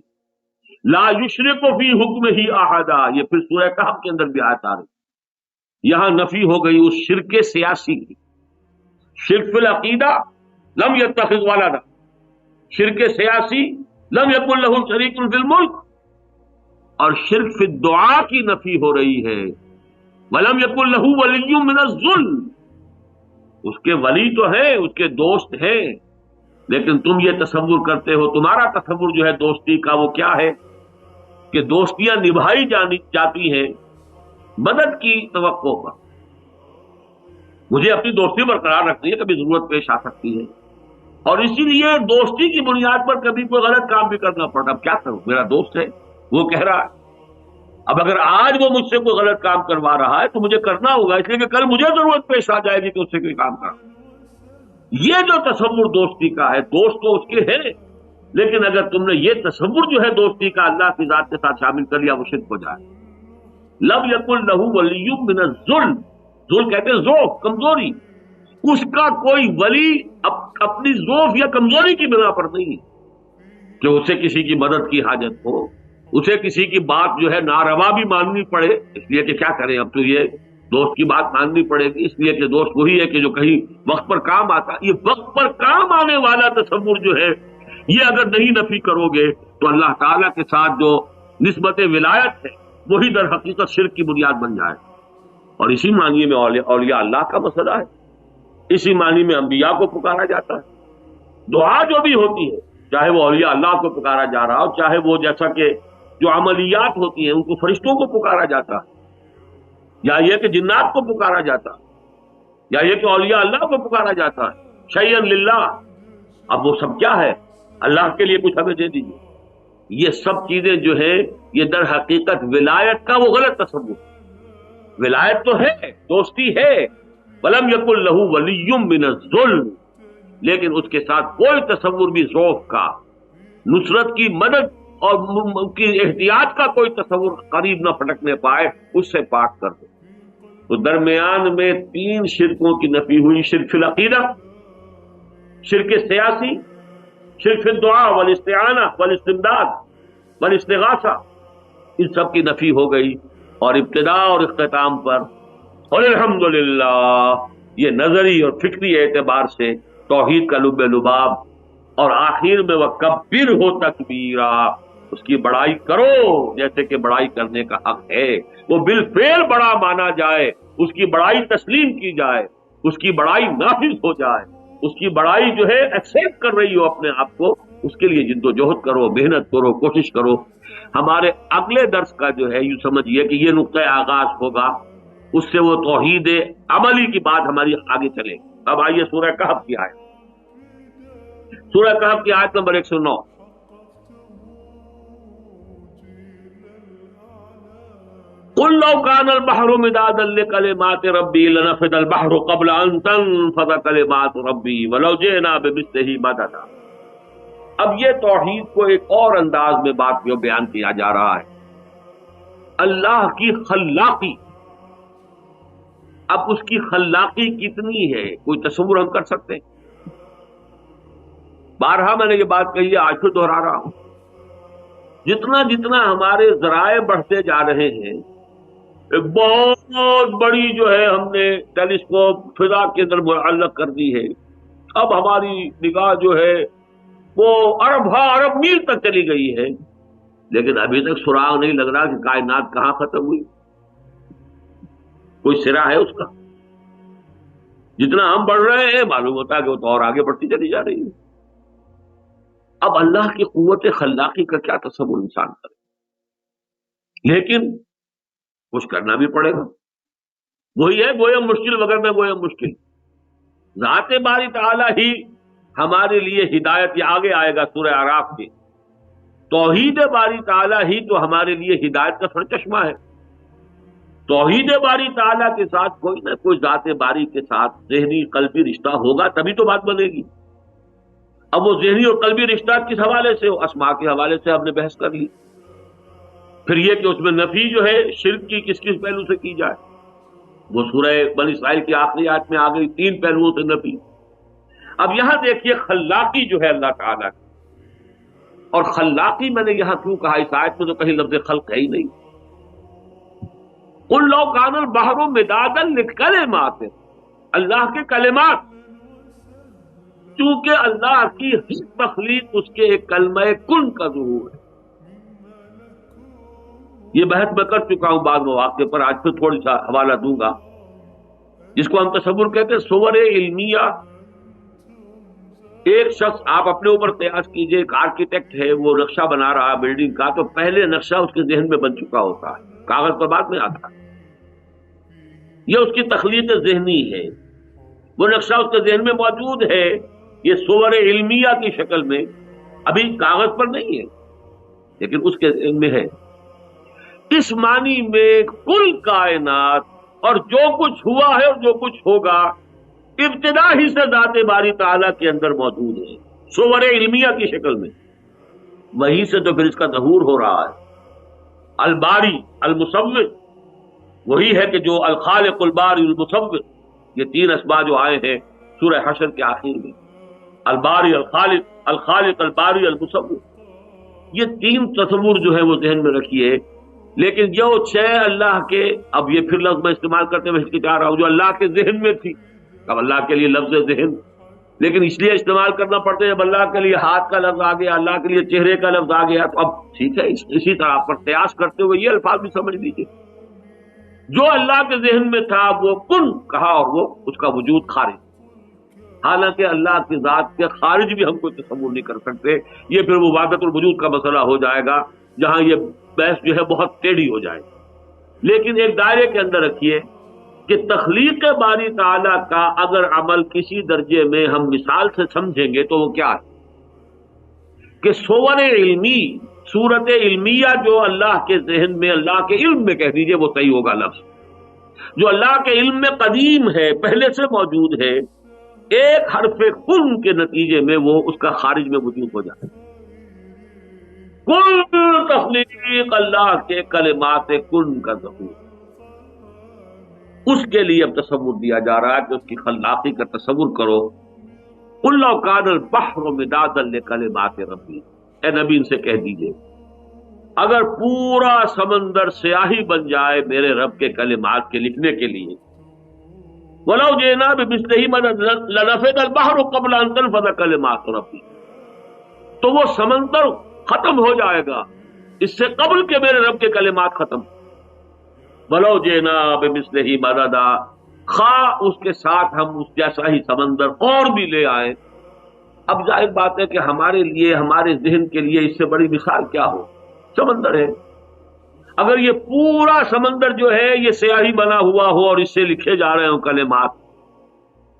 لا یشرک فی حکمہ احدا، یہ پھر سورہ کہف کے اندر بھی آیت آ رہی، یہاں نفی ہو گئی اس شرک سیاسی کی، شرک فی العقیدہ لم یتخذ ولدا، شرک سیاسی لم یکن لہ شریک فی الملک، اور شرک فی الدعاء کی نفی ہو رہی ہے، ولم یکن لہ ولی من الذل، اس کے ولی تو ہے، اس کے دوست ہیں، لیکن تم یہ تصور کرتے ہو، تمہارا تصور جو ہے دوستی کا وہ کیا ہے کہ دوستیاں نبھائی جاتی ہیں مدد کی توقع پر، مجھے اپنی دوستی برقرار رکھنی ہے، کبھی ضرورت پیش آ سکتی ہے، اور اسی لیے دوستی کی بنیاد پر کبھی کوئی غلط کام بھی کرنا پڑتا، اب کیا کروں، میرا دوست ہے وہ کہہ رہا ہے، اب اگر آج وہ مجھ سے کوئی غلط کام کروا رہا ہے تو مجھے کرنا ہوگا، اس لیے کہ کل مجھے ضرورت پیش آ جائے گی کہ اس سے کوئی کام کروں۔ یہ جو تصور دوستی کا ہے، دوست تو اس کے ہے، لیکن اگر تم نے یہ تصور جو ہے دوستی کا اللہ کی ذات کے ساتھ شامل کر لیا، وہ شرک ہو جائے۔ لم یکن لہ ولی من الذل، ذل کہتے ہیں ضعف، کمزوری، اس کا کوئی ولی اپنی ضعف یا کمزوری کی بنا پر نہیں ہے کہ اسے کسی کی مدد کی حاجت ہو، اسے کسی کی بات جو ہے ناروا بھی ماننی پڑے، اس لیے کہ کیا کریں، اب تو یہ دوست کی بات ماننی پڑے گی، اس لیے کہ دوست وہی ہے کہ جو کہیں وقت پر کام آتا، یہ وقت پر کام آنے والا تصور جو ہے یہ اگر نہیں نفی کرو گے تو اللہ تعالیٰ کے ساتھ جو نسبت ولایت ہے وہی در حقیقت شرک کی بنیاد بن جائے، اور اسی معنی میں اولیاء اللہ کا مسئلہ ہے، اسی معنی میں انبیاء کو پکارا جاتا ہے، دعا جو بھی ہوتی ہے چاہے وہ اولیاء اللہ کو پکارا جا رہا ہو، چاہے وہ جیسا کہ جو عملیات ہوتی ہیں ان کو فرشتوں کو پکارا جاتا ہے، یا یہ کہ جنات کو پکارا جاتا ہے، یا یہ کہ اولیاء اللہ کو پکارا جاتا ہے، شیئا للہ، اب وہ سب کیا ہے، اللہ کے لیے کچھ ہمیں دے دیجیے، یہ سب چیزیں جو ہے یہ در حقیقت ولایت کا وہ غلط تصور، ولایت تو ہے، دوستی ہے، ولم یکن لہ ولی من الذل، لیکن اس کے ساتھ کوئی تصور بھی ذوق کا، نصرت کی، مدد اور کی احتیاط کا کوئی تصور قریب نہ پھٹکنے پائے، اس سے پاک کر دو۔ تو درمیان میں تین شرکوں کی نفی ہوئی، شرک فی العقیدہ، شرک سیاسی، شرک فی الدعاء والاستعانہ والاستمداد والاستغاثہ، ان سب کی نفی ہو گئی، اور ابتداء اور اختتام پر اور الحمدللہ یہ نظری اور فکری اعتبار سے توحید کا لب لباب، اور آخر میں وَکَبِّرْ ہو تکبیرا، اس کی بڑائی کرو جیسے کہ بڑائی کرنے کا حق ہے، وہ بالفعل بڑا مانا جائے، اس کی بڑائی تسلیم کی جائے، اس کی بڑائی نافذ ہو جائے، اس کی بڑائی جو ہے ایکسپٹ کر رہی ہو اپنے آپ کو، اس کے لیے جد و جہد کرو، محنت کرو، کوشش کرو۔ ہمارے اگلے درس کا جو ہے یوں سمجھیے کہ یہ نقطۂ آغاز ہوگا، اس سے وہ توحید عملی کی بات ہماری آگے چلے۔ اب آئیے سورہ کہف کی آیت، سورہ کہف کی آیت نمبر 109۔ قل لو كان البحر مدادا لكلمات ربي لنفد البحر قبل ان تنفد كلمات ربي ولو جئنا بمثله مددا۔ اب یہ توحید کو ایک اور انداز میں بات کو بیان کیا جا رہا ہے، اللہ کی خلاقی۔ اب اس کی خلاقی کتنی ہے کوئی تصور ہم کر سکتے ہیں؟ بارہا میں نے یہ بات کہی ہے، آج پھر دہرا رہا ہوں، جتنا جتنا ہمارے ذرائع بڑھتے جا رہے ہیں، ایک بہت بڑی جو ہے ہم نے ٹیلیسکوپ فضا کے اندر معلق کر دی ہے، اب ہماری نگاہ جو ہے وہ ارب ارب میل تک چلی گئی ہے، لیکن ابھی تک سراغ نہیں لگ رہا کہ کائنات کہاں ختم ہوئی، کوئی سرا ہے اس کا؟ جتنا ہم بڑھ رہے ہیں معلوم ہوتا ہے کہ وہ تو اور آگے بڑھتی چلی جا رہی ہے۔ اب اللہ کی قوت خلاقی کا کیا تصور انسان کرے، لیکن کچھ کرنا بھی پڑے گا، وہی ہے گویا مشکل وغیرہ گویا مشکل، ذات باری تعالیٰ ہی ہمارے لیے ہدایت، یہ آگے آئے گا سورہ اعراف میں، توحید باری تعالیٰ ہی تو ہمارے لیے ہدایت کا سرچشمہ ہے۔ توحید باری تعالیٰ کے ساتھ کوئی نہ کوئی ذات باری کے ساتھ ذہنی قلبی رشتہ ہوگا، تبھی تو بات بنے گی۔ اب وہ ذہنی اور قلبی رشتہ کس حوالے سے ہو؟ اسماء کے حوالے سے ہم نے بحث کر لی۔ پھر یہ کہ اس میں نفی جو ہے شرک کی کس کس پہلو سے کی جائے، وہ سورہ بنی اسرائیل کی آخری آیت میں آ گئی، 3 پہلوؤں سے نفی۔ اب یہاں دیکھیے خلاقی جو ہے اللہ تعالیٰ کی، اور خلاقی میں نے یہاں کیوں کہا، اس آیت میں تو کہیں لفظ خلق ہے ہی نہیں۔ قل لو کان البحر مدادا لکلمات، اللہ کے کلمات، چونکہ اللہ کی ہر تخلیق اس کے ایک کلمہ کن کا ظہور ہے۔ یہ بحث میں کر چکا ہوں بعض مواقع پر، آج پھر تھوڑی سا حوالہ دوں گا، جس کو ہم تصور کہتے ہیں صور علمیہ۔ ایک شخص، آپ اپنے اوپر قیاس کیجئے، ایک آرکیٹیکٹ ہے، وہ نقشہ بنا رہا بلڈنگ کا، تو پہلے نقشہ اس کے ذہن میں بن چکا ہوتا ہے، کاغذ پر بعد میں آتا ہے۔ یہ اس کی تخلیق ذہنی ہے، وہ نقشہ اس کے ذہن میں موجود ہے، یہ صور علمیہ کی شکل میں، ابھی کاغذ پر نہیں ہے لیکن اس کے ذہن میں ہے۔ اس معنی میں کل کائنات اور جو کچھ ہوا ہے اور جو کچھ ہوگا ابتدا ہی سے ذات باری تعالیٰ کے اندر موجود ہے، صور علمیہ کی شکل میں، وہیں سے تو پھر اس کا ظہور ہو رہا ہے۔ الباری المصور وہی ہے کہ جو الخالق الباری المصور، یہ 3 اسماء جو آئے ہیں سورہ حشر کے آخر میں، الباری الخالق الباری المصور، یہ 3 تصور جو ہے وہ ذہن میں رکھیے۔ لیکن جو 6 اللہ کے، اب یہ پھر لفظ میں استعمال کرتے ہوئے ہچکچا رہا ہوں، جو اللہ کے ذہن میں تھی، اب اللہ کے لیے لفظ ذہن لیکن اس لیے استعمال کرنا پڑتا ہے، جب اللہ کے لیے ہاتھ کا لفظ آ گیا، اللہ کے لیے چہرے کا لفظ آ گیا، تو اب ٹھیک ہے، اسی طرح پر قیاس کرتے ہوئے یہ الفاظ بھی سمجھ لیجیے، جو اللہ کے ذہن میں تھا وہ کن کہا اور وہ اس کا وجود خارج۔ حالانکہ اللہ کی ذات کے خارج بھی ہم کوئی تصور نہیں کر سکتے، یہ پھر وہ وحدت الوجود کا مسئلہ ہو جائے گا، جہاں یہ بحث جو ہے بہت ٹیڑھی ہو جائے گی۔ لیکن ایک دائرے کے اندر رکھیے کہ تخلیق باری تعالیٰ کا اگر عمل کسی درجے میں ہم مثال سے سمجھیں گے تو وہ کیا ہے کہ صور علمی، صورت علمیہ جو اللہ کے ذہن میں، اللہ کے علم میں کہہ دیجئے، وہ صحیح ہوگا لفظ، جو اللہ کے علم میں قدیم ہے، پہلے سے موجود ہے، ایک حرف کن کے نتیجے میں وہ اس کا خارج میں وجود ہو جائے۔ کل تخلیق اللہ کے کلمات کن کا ظہور، اس کے لیے اب تصور دیا جا رہا ہے کہ اس کی خلاقی کا تصور کرو۔ قل لو کان البحر مدادا لکلمات ربی، اے نبی ان سے کہہ دیجئے اگر پورا سمندر سیاہی بن جائے میرے رب کے کلمات کے لکھنے کے لیے، ولو جئنا بمثلہ مددا لنفد البحر قبل ان تنفد کلمات ربی، تو وہ سمندر ختم ہو جائے گا اس سے قبل کہ میرے رب کے کلمات ختم۔ ولو جئنا بمثلہ مددا، خواہ اس کے ساتھ ہم اس جیسا ہی سمندر اور بھی لے آئیں۔ اب ظاہر بات ہے کہ ہمارے لیے، ہمارے ذہن کے لیے اس سے بڑی مثال کیا ہو؟ سمندر ہے، اگر یہ پورا سمندر جو ہے یہ سیاہی بنا ہوا ہو اور اس سے لکھے جا رہے ہوں کلمات،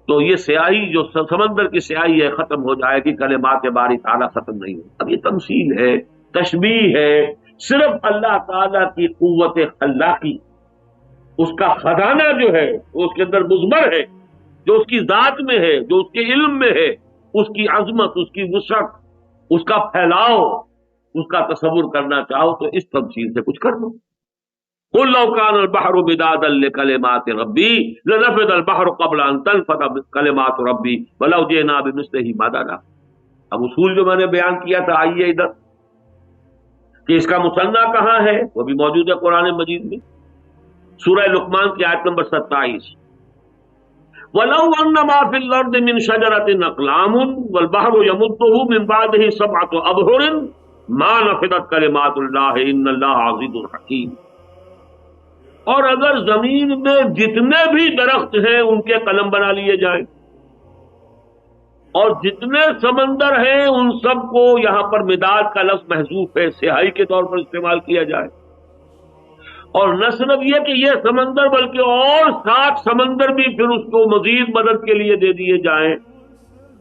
تو یہ سیاہی جو سمندر کی سیاہی ہے ختم ہو جائے گی، کلمات باری تعالیٰ ختم نہیں ہو۔ اب یہ تمثیل ہے، تشبیہ ہے، صرف اللہ تعالیٰ کی قوت خلاقی، اس کا خزانہ جو ہے وہ اس کے اندر مضمر ہے، جو اس کی ذات میں ہے، جو اس کے علم میں ہے، اس کی عظمت، اس کی وسعت، اس کا پھیلاؤ، اس کا تصور کرنا چاہو تو اس تمثیل سے کچھ کر دو۔ قل لو کان البحر مدادا لکلمات ربی لنفد البحر قبل ان تنفد کلمات ربی ولو جئنا بمثلہ مددا۔ اب اصول جو میں نے بیان کیا تھا، آئیے ادھر کہ اس کا مثنیٰ کہاں ہے، وہ بھی موجود ہے قرآن مجید میں، سورہ لقمان کی آیت نمبر 27، وَلَوْ أَنَّ مَا فِي الْأَرْضِ مِنْ شَجَرَةٍ أَقْلَامٌ وَالْبَحْرُ يَمُدُّهُ مِنْ بَعْدِهِ سَبْعَةُ أَبْحُرٍ مَا نَفِدَتْ كَلِمَاتُ اللَّهِ إِنَّ اللَّهَ عَزِيزٌ حَكِيمٌ۔ اور اگر زمین میں جتنے بھی درخت ہیں ان کے قلم بنا لیے جائیں، اور جتنے سمندر ہیں ان سب کو یہاں پر مداد کا لفظ محذوف ہے، سیاہی کے طور پر استعمال کیا جائے، اور نہ صرف یہ کہ یہ سمندر بلکہ اور 7 سمندر بھی پھر اس کو مزید مدد کے لیے دے دیے جائیں،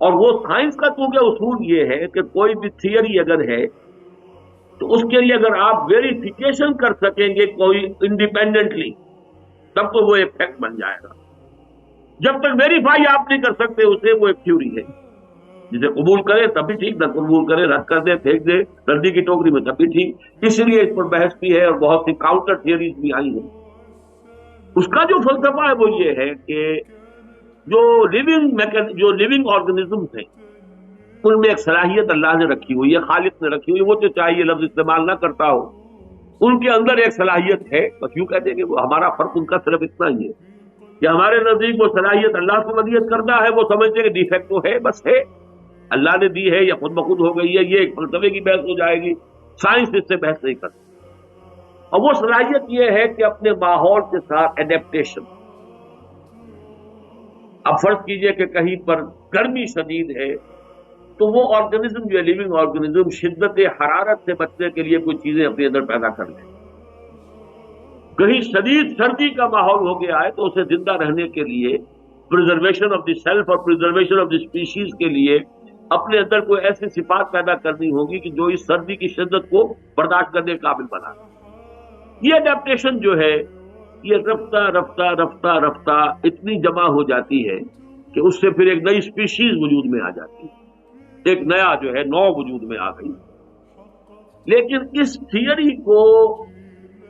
اور وہ سائنس کا تو کیا اصول یہ ہے کہ کوئی بھی تھیوری اگر ہے تو اس کے لیے اگر آپ ویریفیکیشن کر سکیں گے کوئی انڈیپینڈنٹلی تب تو وہ ایک فیکٹ بن جائے گا. جب تک ویریفائی آپ نہیں کر سکتے اسے وہ ایک تھیوری ہے. جسے قبول کرے تب بھی ٹھیک، نہ قبول کرے رد کر دے پھینک دے ردی کی ٹوکری میں تب بھی ٹھیک. اس لیے اس پر بحث بھی ہے اور بہت سی کاؤنٹر تھیوریز بھی آئی ہیں. اس کا جو فلسفہ ہے وہ یہ ہے کہ جو لیونگ آرگنزمز ہیں ان میں ایک صلاحیت اللہ نے رکھی ہوئی ہے، خالق نے رکھی ہوئی ہے. وہ تو چاہے یہ لفظ استعمال نہ کرتا ہو، ان کے اندر ایک صلاحیت ہے. بس یوں کہتے ہیں کہ وہ ہمارا فرق ان کا صرف اتنا ہی ہے کہ ہمارے نزدیک وہ صلاحیت اللہ سے مدیت کردہ ہے، وہ سمجھتے ہیں کہ ڈیفیکٹ تو ہے، بس ہے، اللہ نے دی ہے یا خود بخود ہو گئی ہے. یہ ایک فلسفے کی بحث ہو جائے گی، سائنس اس سے بحث نہیں کرتی. اور وہ صلاحیت یہ ہے کہ اپنے ماحول کے ساتھ ایڈیپٹیشن. اب فرض کیجئے کہ کہیں پر گرمی شدید ہے تو وہ آرگنزم جو ہے لیونگ آرگنزم شدت حرارت سے بچنے کے لیے کوئی چیزیں اپنے اندر پیدا کر لے. کہیں شدید سردی کا ماحول ہو گیا ہے تو اسے زندہ رہنے کے لیے پریزرویشن آف دی سیلف اور پریزرویشن آف دی اسپیشیز کے لیے اپنے اندر کوئی ایسی صفات پیدا کرنی ہوگی کہ جو اس سردی کی شدت کو برداشت کرنے کے قابل بنا. یہ اڈیپٹیشن جو ہے یہ رفتہ رفتہ رفتہ رفتہ اتنی جمع ہو جاتی ہے کہ اس سے پھر ایک نئی اسپیشیز وجود میں آ جاتی ہے، ایک نیا جو ہے نو وجود میں آ گئی. لیکن اس تھیوری کو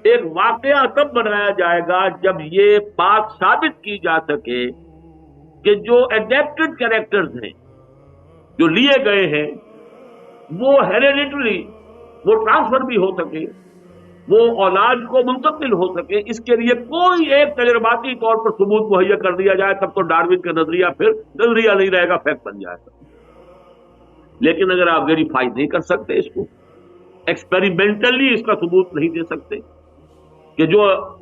ایک واقعہ تب بنایا جائے گا جب یہ بات ثابت کی جا سکے کہ جو ایڈیپٹڈ کیریکٹرز ہیں جو لیے گئے ہیں وہ ہیریڈیٹری، وہ ٹرانسفر بھی ہو سکے، وہ اولاد کو منتقل ہو سکے. اس کے لیے کوئی ایک تجرباتی طور پر ثبوت مہیا کر دیا جائے تب تو ڈاروین کا نظریہ پھر نظریہ نہیں رہے گا، فیکٹ بن جائے گا. لیکن اگر آپ ویریفائی نہیں کر سکتے، اس کو ایکسپیریمنٹلی اس کا ثبوت نہیں دے سکتے کہ جو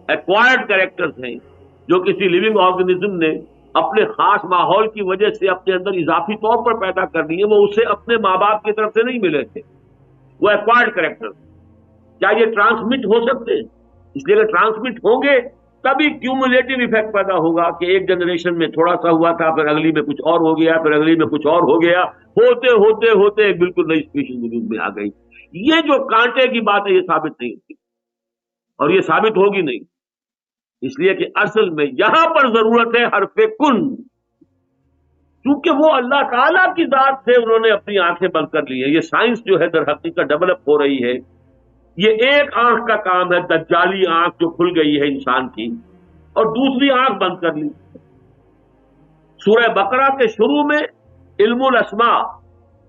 ایکوائرڈ کیریکٹرز ہیں جو کسی لیونگ آرگنزم نے اپنے خاص ماحول کی وجہ سے اپنے اندر اضافی طور پر پیدا کر دیے، وہ اسے اپنے ماں باپ کی طرف سے نہیں ملے تھے، وہ ایکوائرڈ کیریکٹر. کیا یہ ٹرانسمٹ ہو سکتے ہیں؟ اس لیے اگر ٹرانسمٹ ہوں گے تبھی کیومولیٹو ایفیکٹ پیدا ہوگا کہ ایک جنریشن میں تھوڑا سا ہوا تھا، پھر اگلی میں کچھ اور ہو گیا، پھر اگلی میں کچھ اور ہو گیا، ہوتے ہوتے ہوتے ایک بالکل نئی اسپیشیز وجود میں آ گئی. یہ جو کانٹے کی بات ہے یہ ثابت نہیں ہوتی اور یہ ثابت ہوگی نہیں، اس لیے کہ اصل میں یہاں پر ضرورت ہے حرف کن. کیونکہ وہ اللہ تعالیٰ کی ذات سے انہوں نے اپنی آنکھیں بند کر لی ہیں. یہ سائنس جو ہے در حقیقت ڈیولپ ہو رہی ہے، یہ ایک آنکھ کا کام ہے، دجالی آنکھ جو کھل گئی ہے انسان کی اور دوسری آنکھ بند کر لی. سورہ بقرہ کے شروع میں علم الاسماء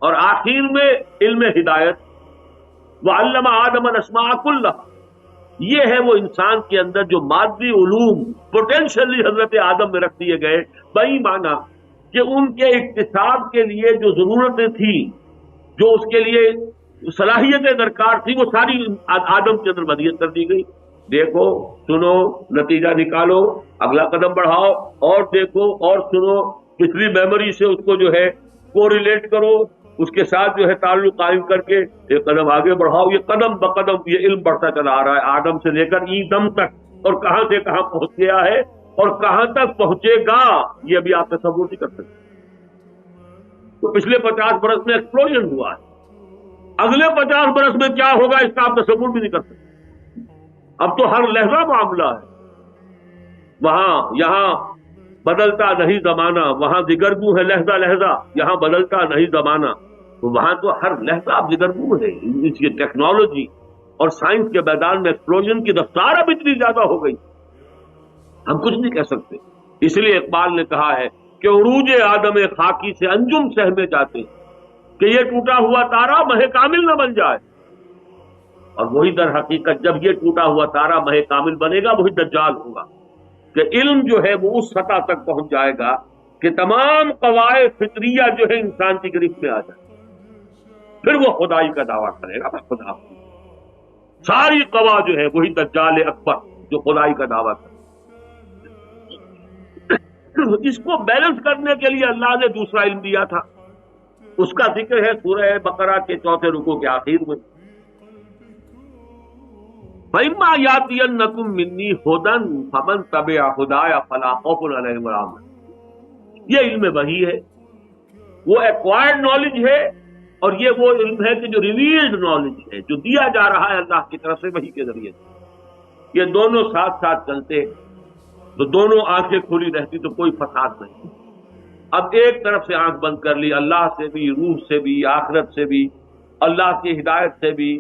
اور آخر میں علم ہدایت، وعلم آدم الاسماء کلها. یہ ہے وہ انسان کے اندر جو مادی علوم پوٹینشلی حضرت آدم میں رکھ دیے گئے، بئی معنی کہ ان کے اکتساب کے لیے جو ضرورتیں تھیں، جو اس کے لیے صلاحیتیں درکار تھی، وہ ساری آدم کے اندر مدیت کر دی گئی. دیکھو سنو نتیجہ نکالو، اگلا قدم بڑھاؤ، اور دیکھو اور سنو، پچھلی میموری سے اس کو جو ہے کوریلیٹ کرو، اس کے ساتھ جو ہے تعلق قائم کر کے ایک قدم آگے بڑھاؤ. یہ قدم بقدم یہ علم بڑھتا چلا آ رہا ہے آدم سے لے کر ای دم تک، اور کہاں سے کہاں پہنچ گیا ہے اور کہاں تک پہنچے گا یہ ابھی آپ تصور نہیں کر سکتے. تو پچھلے 50 برس میں ایکسپلوژن ہوا ہے، اگلے 50 برس میں کیا ہوگا اس کا آپ تصور بھی نہیں کر سکتے. اب تو ہر لہجہ معاملہ ہے، وہاں یہاں بدلتا نہیں زمانہ، وہاں دگرگوں ہے لہجہ لہجہ، یہاں بدلتا نہیں زمانہ. تو وہاں تو ہر لہجہ اب دگرگوں ہے. اس کی ٹیکنالوجی اور سائنس کے میدان میں ایکسپلوژن کی رفتار اب اتنی زیادہ ہو گئی، ہم کچھ نہیں کہہ سکتے. اس لیے اقبال نے کہا ہے کہ عروج آدم خاکی سے انجم سہمے جاتے کہ یہ ٹوٹا ہوا تارا مہ کامل نہ بن جائے. اور وہی در حقیقت جب یہ ٹوٹا ہوا تارا مہ کامل بنے گا وہی دجال ہوگا کہ علم جو ہے وہ اس سطح تک پہنچ جائے گا کہ تمام قواعد فطریہ جو ہے انسان کی گرفت میں آ جائے، پھر وہ خدائی کا دعویٰ کرے گا. خدا ساری قوا جو ہے وہی دجال اکبر جو خدائی کا دعویٰ کرے. اس کو بیلنس کرنے کے لیے اللہ نے دوسرا علم دیا تھا، اس کا ذکر ہے سورہ بقرہ کے 4 رکوع کے آخر میں. فَإِمَّا يَأْتِيَنَّكُم مِّنِّي هُدًى فَمَن تَبِعَ هُدَايَ فَلَا خَوْفٌ عَلَيْهِمْ وَلَا هُمْ يَحْزَنُونَ. یہ علم وحی ہے وہ ایکوائرڈ نالج ہے اور یہ وہ علم ہے کہ جو ریویلڈ نالج ہے، جو دیا جا رہا ہے اللہ کی طرف سے وحی کے ذریعے سے۔ یہ دونوں ساتھ ساتھ چلتے تو دونوں آنکھیں کھلی رہتی تو کوئی فساد نہیں۔ اب ایک طرف سے آنکھ بند کر لی، اللہ سے بھی، روح سے بھی، آخرت سے بھی، اللہ کی ہدایت سے بھی،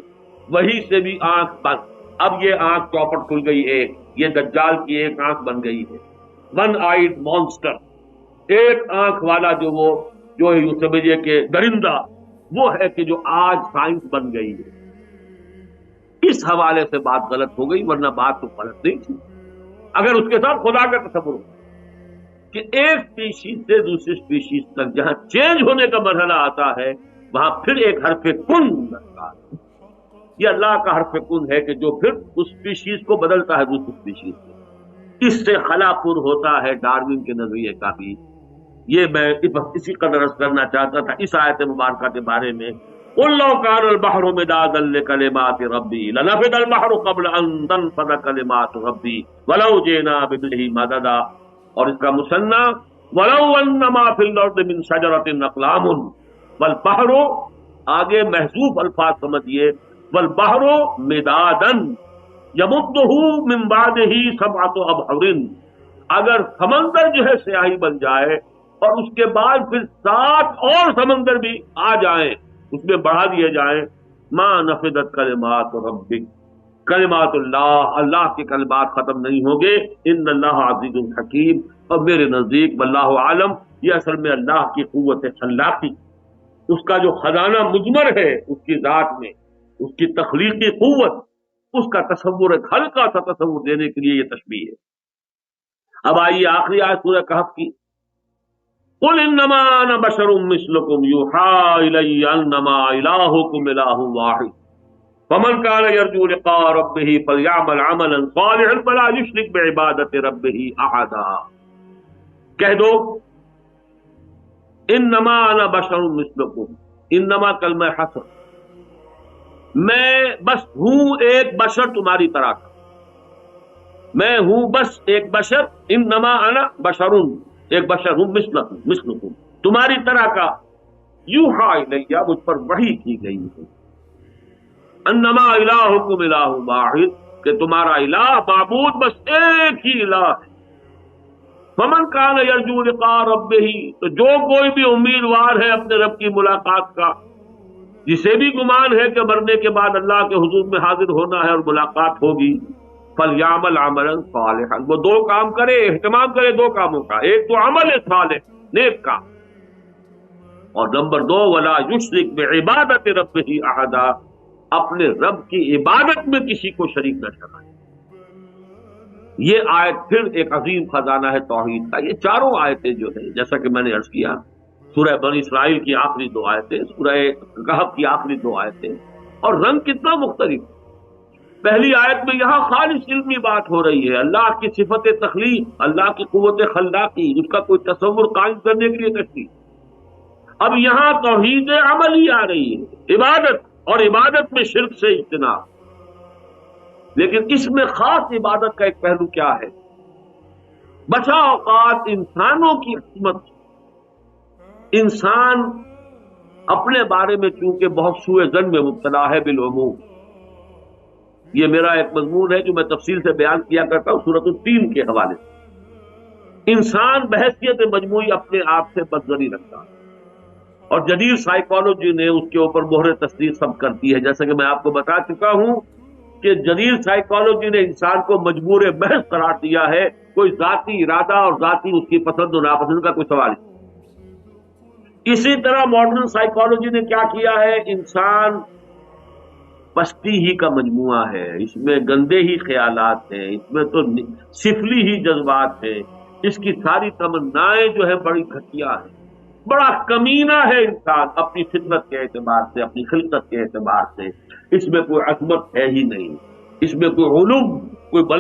وحی سے بھی آنکھ بند۔ اب یہ آنکھ چوپٹ کھل گئی، ایک یہ دجال کی ایک آنکھ بن گئی ہے، ون آئیڈ مانسٹر، ایک آنکھ والا جو یوں سمجھیے کہ درندہ، وہ ہے کہ جو آج سائنس بن گئی ہے۔ اس حوالے سے بات غلط ہو گئی، ورنہ بات تو غلط نہیں تھی اگر اس کے ساتھ خدا کا تصور ہو کہ ایک اسپیشیز سے دوسری اسپیشیز تک جہاں چینج ہونے کا مرحلہ آتا ہے وہاں پھر ایک حرف کن لگتا ہے۔ یہ اللہ کا حرف کن ہے کہ جو پھر اس اسپیشیز کو بدلتا ہے دوسری اسپیشیز سے۔ اس سے خلا پر ہوتا ہے ڈاروین کے نظریے کا بھی۔ یہ میں اسی قدر عرض کرنا چاہتا تھا اس آیت مبارکہ کے بارے میں۔ قُل لَوْ كَانَ الْبَحْرُ مِدَادًا لِكَلِمَاتِ رَبِّي لَنَفِدَ الْبَحْرُ قَبْلَ أَن تَنفَدَ كَلِمَاتُ رَبِّي وَلَوْ جِئْنَا بِمِثْلِهِ مَدَدًا، اور اس کا مثنیٰ وَلَوْ أَنَّ مَا فِي الْأَرْضِ مِن شَجَرَةٍ أَقْلَامٌ وَالْبَحْرُ، آگے محذوف الفاظ سمجھیے، وَالْبَحْرُ مِدَادًا يَمُدُّهُ مِن بَعْدِهِ سَبْعَةُ أَبْحُرٍ، اگر سمندر جو ہے سیاہی بن جائے اور اس کے بعد پھر 7 اور سمندر بھی آ جائیں، اس میں بڑھا دیے جائیں، ما نفدت کلمات ربک، کلمات اللہ، اللہ کے کلمات ختم نہیں ہوں گے۔ ان اللہ عزیز الحکیم، اور میرے نزدیک واللہ عالم یہ اصل میں اللہ کی قوت خلاقی، اس کا جو خزانہ مضمر ہے اس کی ذات میں، اس کی تخلیقی قوت، اس کا تصور، ایک ہلکا سا تصور دینے کے لیے یہ تشبیہ ہے۔ اب آئیے آخری آیت سورہ کہف کی، قل انما انا بشر مثلکم یوحی الی انما الہکم الہ واحد فمن کان یرجو لقاء ربہ فلیعمل عملا صالحا ولا یشرک بعبادۃ ربہ احدا۔ کہہ دو انما انا بشر مثلکم، انما کلمہ حصر، میں بس ہوں ایک بشر تمہاری طرح کا، میں ہوں بس ایک بشر، انما انا بشر، ایک بشر ہوں، مثلکم تمہاری طرح کا، یوحی الیہ مجھ پر وحی کی گئی ہے، انما الہکم الہ واحد کہ تمہارا الہ معبود بس ایک ہی الہ ہے۔ فمن کان یرجو لقاء ربہ، تو جو کوئی بھی امیدوار ہے اپنے رب کی ملاقات کا، جسے بھی گمان ہے کہ مرنے کے بعد اللہ کے حضور میں حاضر ہونا ہے اور ملاقات ہوگی، فلیعمل عملا صالحا، وہ 2 کام کرے، اہتمام کرے 2 کاموں کا، ایک تو عمل صالح نیک کا، اور نمبر 2 ولا یشرک بعبادۃ ربہ احدا، اپنے رب کی عبادت میں کسی کو شریک نہ ٹھہرائے۔ یہ آیت پھر ایک عظیم خزانہ ہے توحید کا۔ یہ چاروں آیتیں جو ہیں جیسا کہ میں نے عرض کیا، سورہ بنی اسرائیل کی آخری 2 آیتیں، سورہ کہف کی آخری 2 آیتیں، اور رنگ کتنا مختلف۔ پہلی آیت میں یہاں خالص علمی بات ہو رہی ہے، اللہ کی صفت تخلیق، اللہ کی قوت خلاقی، اس کا کوئی تصور قائم کرنے کے لیے تشریح۔ اب یہاں توحید عملی آ رہی ہے، عبادت، اور عبادت میں شرک سے اجتناب۔ لیکن اس میں خاص عبادت کا ایک پہلو کیا ہے؟ بچا اوقات انسانوں کی عصمت، انسان اپنے بارے میں چونکہ بہت سوء ظن میں مبتلا ہے بالعموم، یہ میرا ایک مضمون ہے جو میں تفصیل سے بیان کیا کرتا ہوں سورۃ التین کے حوالے سے۔ انسان بحیثیت مجموعی اپنے آپ سے بدظنی رکھتا ہے، اور جدید سائیکالوجی نے اس کے اوپر مہر تصدیق سب کرتی ہے۔ جیسا کہ میں آپ کو بتا چکا ہوں کہ جدید سائیکالوجی نے انسان کو مجبور بحث قرار دیا ہے، کوئی ذاتی ارادہ اور ذاتی اس کی پسند و ناپسند کا کوئی سوال نہیں۔ اسی طرح ماڈرن سائیکالوجی نے کیا کیا ہے، انسان پستی ہی کا مجموعہ ہے، اس میں گندے ہی خیالات ہیں، اس میں تو سفلی ہی جذبات ہیں، اس کی ساری تمنائیں جو ہے بڑی گھٹیا ہیں، بڑا کمینہ ہے انسان اپنی فطرت کے اعتبار سے، اپنی خلقت کے اعتبار سے، اس میں کوئی عظمت ہے ہی نہیں، اس میں کوئی علوم، کوئی